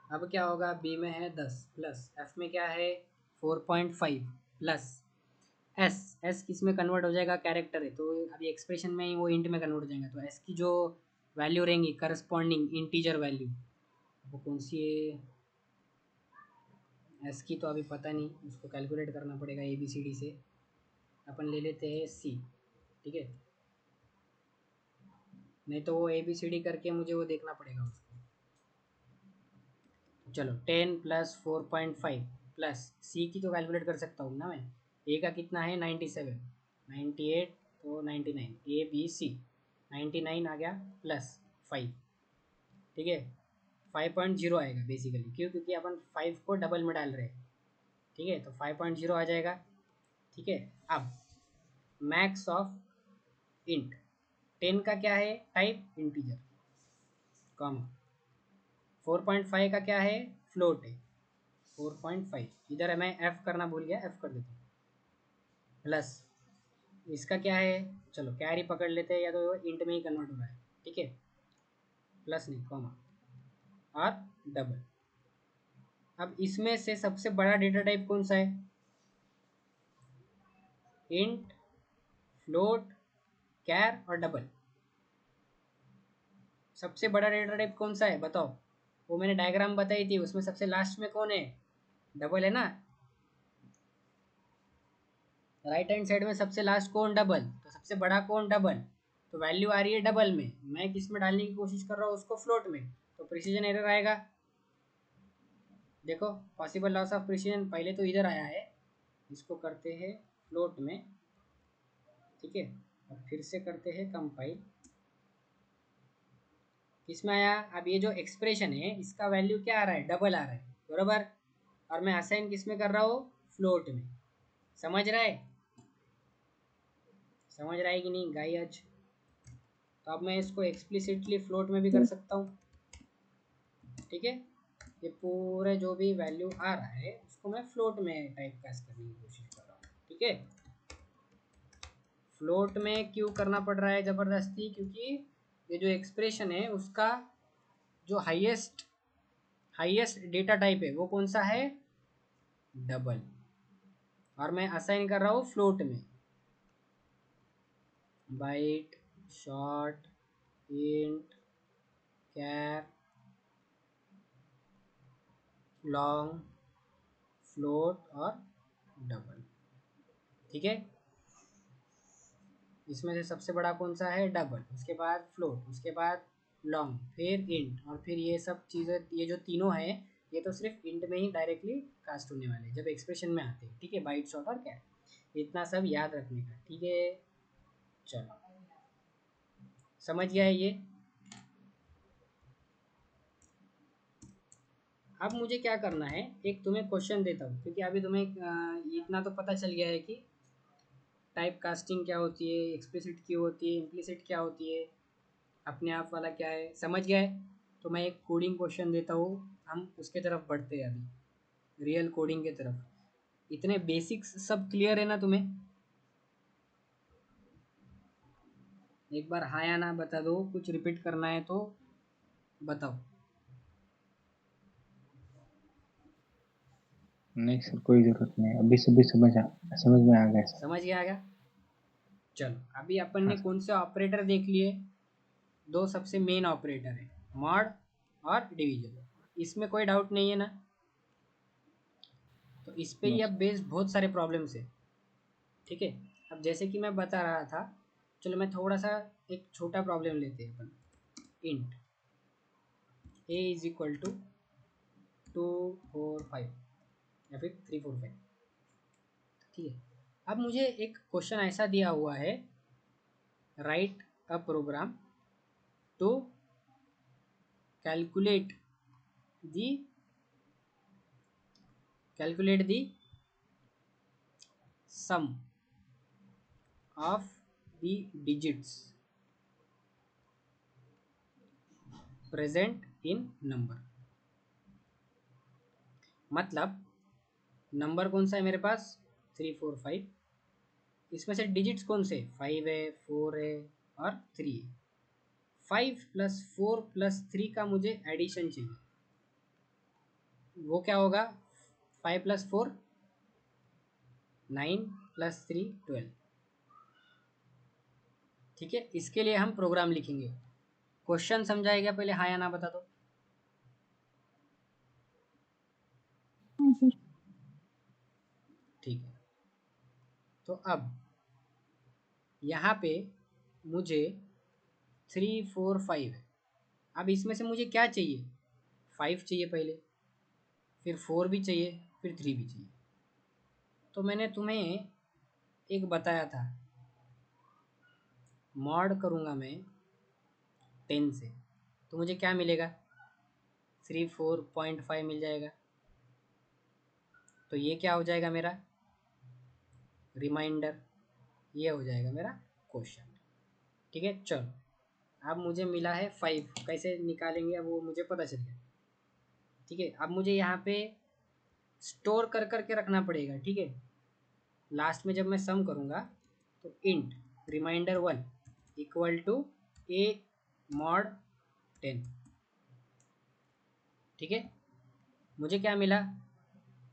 अब क्या होगा, बी में है 10 प्लस एफ में क्या है 4.5 प्लस एस, एस किस में कन्वर्ट हो जाएगा, कैरेक्टर है तो अभी एक्सप्रेशन में ही वो इंट में कन्वर्ट हो जाएगा, तो एस की जो वैल्यू रहेंगी करस्पॉन्डिंग इंटीजर वैल्यू वो कौन सी है, एस की तो अभी पता नहीं, उसको कैलकुलेट करना पड़ेगा ए बी सी डी से, अपन ले लेते हैं सी, ठीक है, नहीं तो वो ए बी सी डी करके मुझे वो देखना पड़ेगा उसको। चलो 10 प्लस 4.5 प्लस सी की तो कैलकुलेट कर सकता हूँ ना मैं, ए का कितना है 97, 98 तो 99, ए बी सी 99 आ गया प्लस 5, ठीक है, 5.0 आएगा बेसिकली, क्यों, क्योंकि अपन 5 को डबल में डाल रहे हैं, ठीक है, तो 5.0 आ जाएगा, ठीक है। अब मैक्स ऑफ इंट 10 का क्या है टाइप इंटीजर, कॉमा 4.5 का क्या है फ्लोट है 4.5, इधर मैं एफ करना भूल गया, एफ कर देता हूँ, प्लस इसका क्या है, चलो कैरी पकड़ लेते हैं या तो इंट में ही कन्वर्ट हो रहा है, ठीक है, प्लस नहीं कॉमा और डबल। अब इसमें से सबसे बड़ा डेटा टाइप कौन सा है, इंट, फ्लोट, कैर और डबल, सबसे बड़ा डेटा टाइप कौन सा है बताओ, वो मैंने डायग्राम बताई थी, उसमें सबसे लास्ट में कौन है, डबल है ना, राइट हैंड साइड में सबसे लास्ट कौन, डबल, तो सबसे बड़ा कौन, डबल, तो वैल्यू आ रही है डबल में, मैं किस में डालने की कोशिश कर रहा हूँ उसको फ्लोट में, तो प्रिसीजन एरर आएगा, देखो पॉसिबल लॉस ऑफ प्रिसीजन पहले तो इधर आया है, इसको करते हैं फ्लोट में, ठीक है, और फिर से करते हैं कंपाइल, किसमें आया, अब ये जो एक्सप्रेशन है इसका वैल्यू क्या आ रहा है, डबल आ रहा है, बरोबर, और मैं असाइन किस में कर रहा हूँ, फ्लोट में, समझ रहा है, समझ रहा है कि नहीं गाई आज, तो अब मैं इसको एक्सप्लिसिटली फ्लोट में भी कर सकता हूँ, ठीक है, ये पूरे जो भी वैल्यू आ रहा है उसको मैं फ्लोट में टाइप कास्ट करने की कोशिश कर रहा हूँ, ठीक है, फ्लोट में क्यों करना पड़ रहा है ज़बरदस्ती, क्योंकि ये जो एक्सप्रेशन है उसका जो हाईएस्ट हाईएस्ट डेटा टाइप है वो कौन सा है, डबल, और मैं असाइन कर रहा हूँ फ्लोट में, बाइट, शॉर्ट, इंट, कैर, लॉन्ग, फ्लोट और डबल, ठीक है, इसमें से सबसे बड़ा कौन सा है, डबल, उसके बाद फ्लोट, उसके बाद लॉन्ग, फिर इंट, और फिर ये सब चीज़ें, ये जो तीनों है ये तो सिर्फ इंट में ही डायरेक्टली कास्ट होने वाले जब एक्सप्रेशन में आते हैं, ठीक है, बाइट, शॉर्ट और कैर, इतना सब याद रखने का, ठीक है, चलो समझ गया है ये। अब मुझे क्या करना है, एक तुम्हें क्वेश्चन देता हूँ, क्योंकि अभी तुम्हें इतना तो पता चल गया है कि टाइप कास्टिंग क्या होती है, एक्सप्लिसिट क्यों होती है, इम्प्लिसिट क्या होती है, अपने आप वाला क्या है, समझ गए, तो मैं एक कोडिंग क्वेश्चन देता हूँ, हम उसके तरफ बढ़ते हैं अभी, रियल कोडिंग के तरफ, इतने बेसिक्स सब क्लियर है ना तुम्हें, एक बार हाँ या ना बता दो, कुछ रिपीट करना है तो बताओ। नहीं सर, कोई जरूरत नहीं, अभी सभी समझ में आ गया सर। समझ गया आगे, चलो अभी अपन हाँ ने सर। कौन से ऑपरेटर देख लिए, दो सबसे मेन ऑपरेटर है, मॉड और डिवीजन, इसमें कोई डाउट नहीं है ना, तो इस पे ही नो अब सर। बेस्ड बहुत सारे प्रॉब्लम्स है, ठीक है, अब जैसे कि मैं बता रहा था, चलो मैं थोड़ा सा एक छोटा प्रॉब्लम लेते हैं अपन, int A is equal to 245 या फिर 345, ठीक है, अब मुझे एक क्वेश्चन ऐसा दिया हुआ है, write a program to calculate the calculate the sum of the digits present in number, मतलब नंबर कौन सा है मेरे पास 345, इसमें से डिजिट्स कौन से 5 है, 4 है और 3 है, 5 प्लस 4 प्लस 3 का मुझे एडिशन चाहिए, वो क्या होगा, 5 + 4 9 + 3 12। ठीक है, इसके लिए हम प्रोग्राम लिखेंगे। क्वेश्चन समझाएगा पहले, हाँ या ना बता दो। हाँ सर। ठीक है, तो अब यहाँ पे मुझे 3 4 5 है। अब इसमें से मुझे क्या चाहिए, 5 चाहिए पहले, फिर 4 भी चाहिए, फिर 3 भी चाहिए। तो मैंने तुम्हें एक बताया था, मॉड करूँगा मैं 10 से, तो मुझे क्या मिलेगा, 34.5 मिल जाएगा। तो ये क्या हो जाएगा मेरा रिमाइंडर, ये हो जाएगा मेरा क्वेश्चन। ठीक है, चलो अब मुझे मिला है 5, कैसे निकालेंगे अब वो मुझे पता चल गया। ठीक है, अब मुझे यहाँ पे स्टोर कर करके रखना पड़ेगा। ठीक है, लास्ट में जब मैं सम करूँगा तो int remainder 1 equal to A mod 10। ठीक है, मुझे क्या मिला,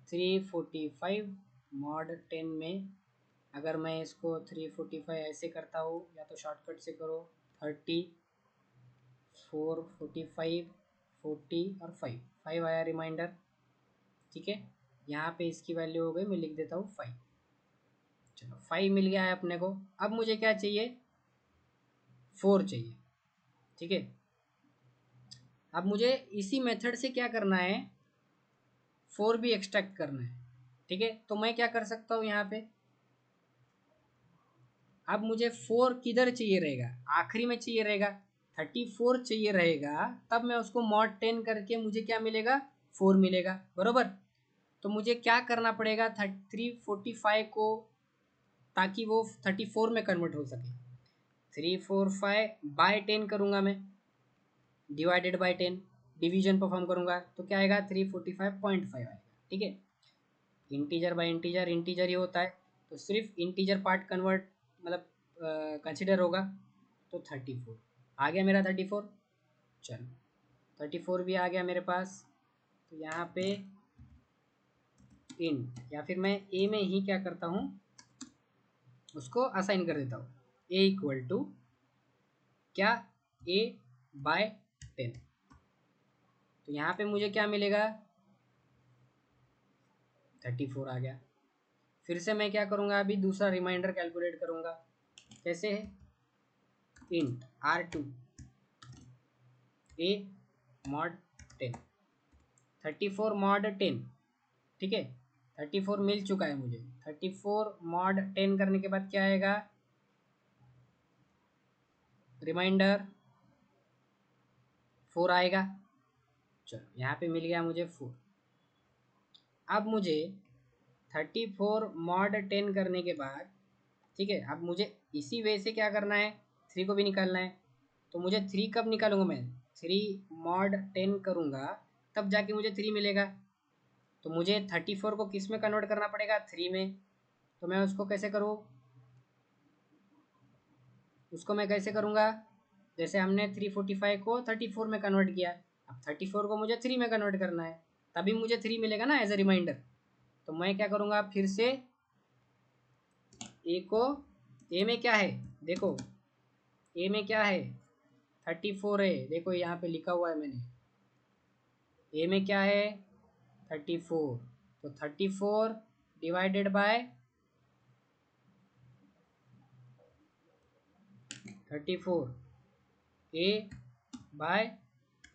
345 मॉड 10 में अगर मैं इसको 345 ऐसे करता हूँ, या तो शॉर्टकट से करो, 30 4 45 40 और 5 आया रिमाइंडर। ठीक है, यहाँ पे इसकी वैल्यू हो गई, मैं लिख देता हूँ 5। चलो 5 मिल गया है अपने को। अब मुझे क्या चाहिए, 4 चाहिए। ठीक है, अब मुझे इसी मेथड से क्या करना है, 4 भी एक्सट्रैक्ट करना है। ठीक है, तो मैं क्या कर सकता हूँ यहाँ पे, अब मुझे 4 किधर चाहिए रहेगा, आखिरी में चाहिए रहेगा, 34 चाहिए रहेगा, तब मैं उसको मॉड 10 करके मुझे क्या मिलेगा, 4 मिलेगा, बरोबर। तो मुझे क्या करना पड़ेगा 345 को, ताकि वो 34 में कन्वर्ट हो सके। 345 बाय 10 करूँगा मैं, डिवाइडेड बाय 10, डिवीजन परफॉर्म करूँगा तो क्या आएगा, 345.5 आएगा। ठीक है, इंटीजर बाय इंटीजर, इंटीजर ही होता है, तो सिर्फ इंटीजर पार्ट कन्वर्ट मतलब कंसिडर होगा। तो 34 आ गया मेरा, 34। चलो 34 भी आ गया मेरे पास। तो यहाँ पे इंट, या फिर मैं ए में ही क्या करता हूँ, उसको असाइन कर देता हूँ, ए इक्वल टू क्या, ए बाय 10। तो यहाँ पे मुझे क्या मिलेगा, 34 आ गया। फिर से मैं क्या करूँगा, अभी दूसरा रिमाइंडर कैलकुलेट करूँगा। कैसे है, इंट R2 ए मॉड 10, 34 मॉड 10। ठीक है, 34 मिल चुका है मुझे। 34 मॉड 10 करने के बाद क्या आएगा, रिमाइंडर 4 आएगा। चलो यहाँ पे मिल गया मुझे 4। अब मुझे 34 मॉड 10 करने के बाद, ठीक है, अब मुझे इसी वे से क्या करना है, 3 को भी निकालना है। तो मुझे 3 कब निकालूंगा मैं, 3 मॉड 10 करूँगा तब जाके मुझे 3 मिलेगा। तो मुझे 34 को किस में कन्वर्ट करना पड़ेगा, 3 में। तो मैं उसको कैसे करूँ, उसको मैं कैसे करूँगा, जैसे हमने 345 को 34 में कन्वर्ट किया, अब 34 को मुझे 3 में कन्वर्ट करना है, तभी मुझे 3 मिलेगा ना एज ए रिमाइंडर। तो मैं क्या करूँगा, फिर से ए को, ए में क्या है देखो, ए में क्या है, 34 है, देखो यहाँ पे लिखा हुआ है मैंने, ए में क्या है 34। तो 34 डिवाइडेड बाय 34 ए बाय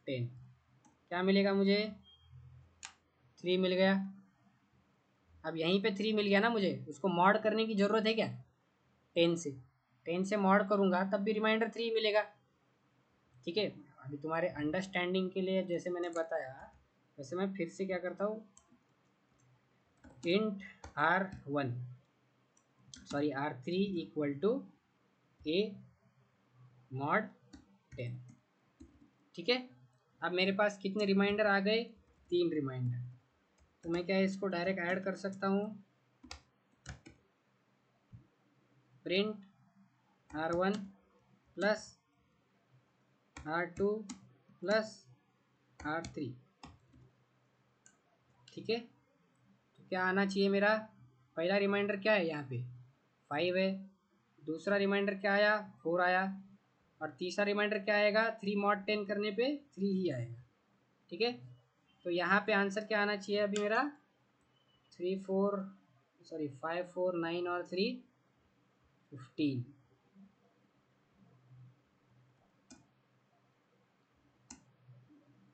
10, क्या मिलेगा मुझे, 3 मिल गया। अब यहीं पे 3 मिल गया ना, मुझे उसको मॉड करने की ज़रूरत है क्या, 10 से, 10 से मॉड करूँगा तब भी रिमाइंडर 3 मिलेगा। ठीक है, अभी तुम्हारे अंडरस्टैंडिंग के लिए जैसे मैंने बताया, वैसे मैं फिर से क्या करता हूँ, int R1 sorry R3 equal to A mod 10। ठीक है, अब मेरे पास कितने रिमाइंडर आ गए, 3 रिमाइंडर। तो मैं क्या इसको डायरेक्ट ऐड कर सकता हूँ, print R1 plus R2 plus R3। ठीक है, तो क्या आना चाहिए मेरा, पहला रिमाइंडर क्या है यहाँ पे 5 है, दूसरा रिमाइंडर क्या आया 4 आया, और तीसरा रिमाइंडर क्या आएगा 3 mod 10 करने पे 3 ही आएगा। ठीक है, तो यहाँ पे आंसर क्या आना चाहिए अभी मेरा 5 4 9 और 3 15।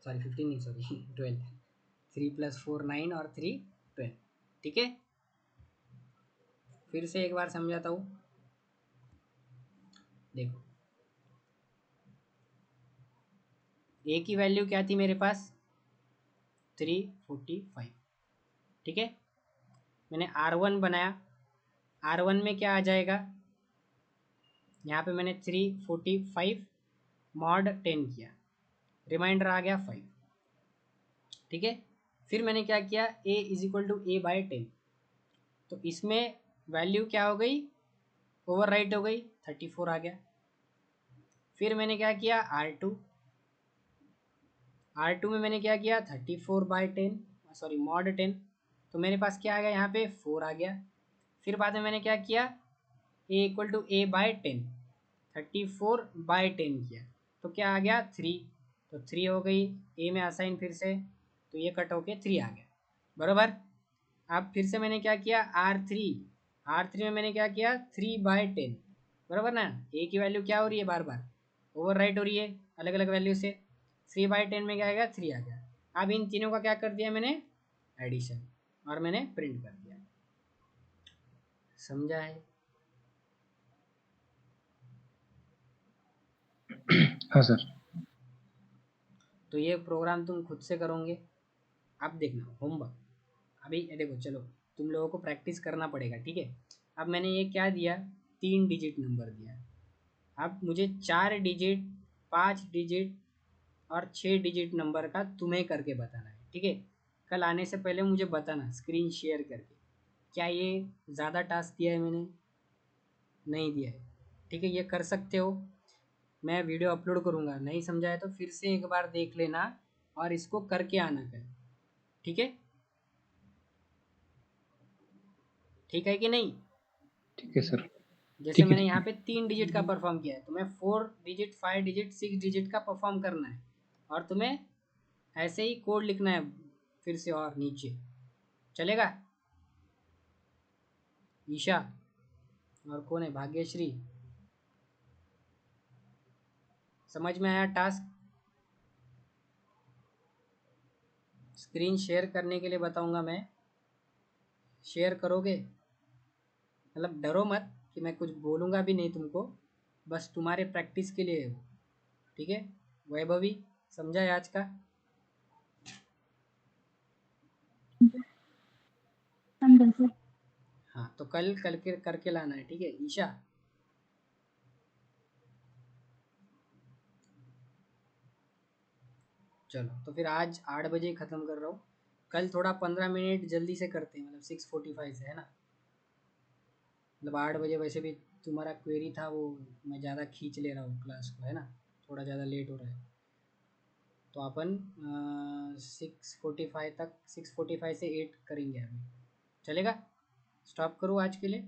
सॉरी 15 नहीं, सॉरी 12। 3 + 4 9 और 3 12। ठीक है, फिर से एक बार समझाता हूँ, देखो ए की वैल्यू क्या थी मेरे पास 345। ठीक है, मैंने R1 बनाया, R1 में क्या आ जाएगा, यहाँ पे मैंने 345 mod 10 किया, रिमाइंडर आ गया 5। ठीक है, फिर मैंने क्या किया A = A/10, तो इसमें वैल्यू क्या हो गई ओवर राइट हो गई 34 आ गया। फिर मैंने क्या किया R2 में मैंने क्या किया 34/10 सॉरी mod 10, तो मेरे पास क्या आ गया यहाँ पे 4 आ गया। फिर बाद में मैंने क्या किया A = A/10 34/10 किया, तो क्या आ गया 3, तो 3 हो गई ए में असाइन फिर से, तो ये कट होके 3 आ गया बराबर। अब फिर से मैंने क्या किया R3 में मैंने क्या किया 3/10 बराबर ना, ए की वैल्यू क्या हो रही है बार बार ओवर राइट हो रही है अलग अलग वैल्यू से, 3/10 में क्या आएगा 3 आ गया। अब इन तीनों का क्या कर दिया मैंने एडिशन, और मैंने प्रिंट कर दिया। समझा है? हाँ सर। तो ये प्रोग्राम तुम खुद से करोगे। अब देखना होमवर्क, अभी ये देखो चलो तुम लोगों को प्रैक्टिस करना पड़ेगा। ठीक है, अब मैंने ये क्या दिया 3 डिजिट नंबर दिया, अब मुझे 4 डिजिट 5 डिजिट और 6 डिजिट नंबर का तुम्हें करके बताना है। ठीक है, कल आने से पहले मुझे बताना स्क्रीन शेयर करके, क्या ये ज़्यादा टास्क दिया है मैंने, नहीं दिया है। ठीक है, ये कर सकते हो, मैं वीडियो अपलोड करूँगा, नहीं समझा है तो फिर से एक बार देख लेना और इसको करके आना कल। ठीक है, ठीक है कि नहीं? ठीक है सर। जैसे ठीक है मैंने ठीक यहाँ है। पे 3 डिजिट का परफॉर्म किया है, तुम्हें 4 डिजिट 5 डिजिट 6 डिजिट का परफॉर्म करना है, और तुम्हें ऐसे ही कोड लिखना है फिर से और नीचे, चलेगा? ईशा और कौन है भाग्यश्री, समझ में आया टास्क? स्क्रीन शेयर करने के लिए बताऊंगा मैं, शेयर करोगे? मतलब डरो मत कि मैं कुछ बोलूँगा भी नहीं तुमको, बस तुम्हारे प्रैक्टिस के लिए है वो। ठीक है, वैभवी समझा है आज का? समझा सर। हाँ, तो कल के करके लाना है। ठीक है ईशा? चलो तो फिर आज 8 बजे ख़त्म कर रहा हूँ, कल थोड़ा 15 मिनट जल्दी से करते हैं, मतलब 6:45 से, है ना? मतलब 8 बजे वैसे भी तुम्हारा क्वेरी था वो, मैं ज़्यादा खींच ले रहा हूँ क्लास को, है ना, थोड़ा ज़्यादा लेट हो रहा है, तो अपन 6:45 तक 6:45 से 8 करेंगे अभी, चलेगा? स्टॉप करूँ आज के लिए?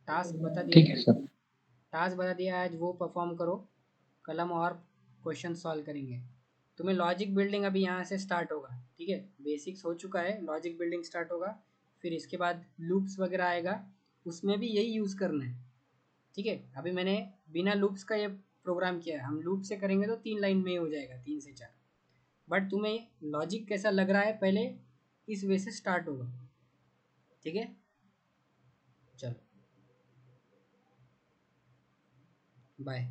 टास्क बता दिया ठीक है, है सर। टास्क बता दिया है, आज वो परफॉर्म करो, कल हम और क्वेश्चन सॉल्व करेंगे। तुम्हें लॉजिक बिल्डिंग अभी यहाँ से स्टार्ट होगा। ठीक है, बेसिक्स हो चुका है, लॉजिक बिल्डिंग स्टार्ट होगा, फिर इसके बाद लूप्स वगैरह आएगा, उसमें भी यही यूज़ करना है। ठीक है, अभी मैंने बिना लूप्स का ये प्रोग्राम किया है, हम लूप से करेंगे तो 3 लाइन में ही हो जाएगा, 3 से 4। बट तुम्हें लॉजिक कैसा लग रहा है पहले इस वे से स्टार्ट होगा। ठीक है, चलो बाय।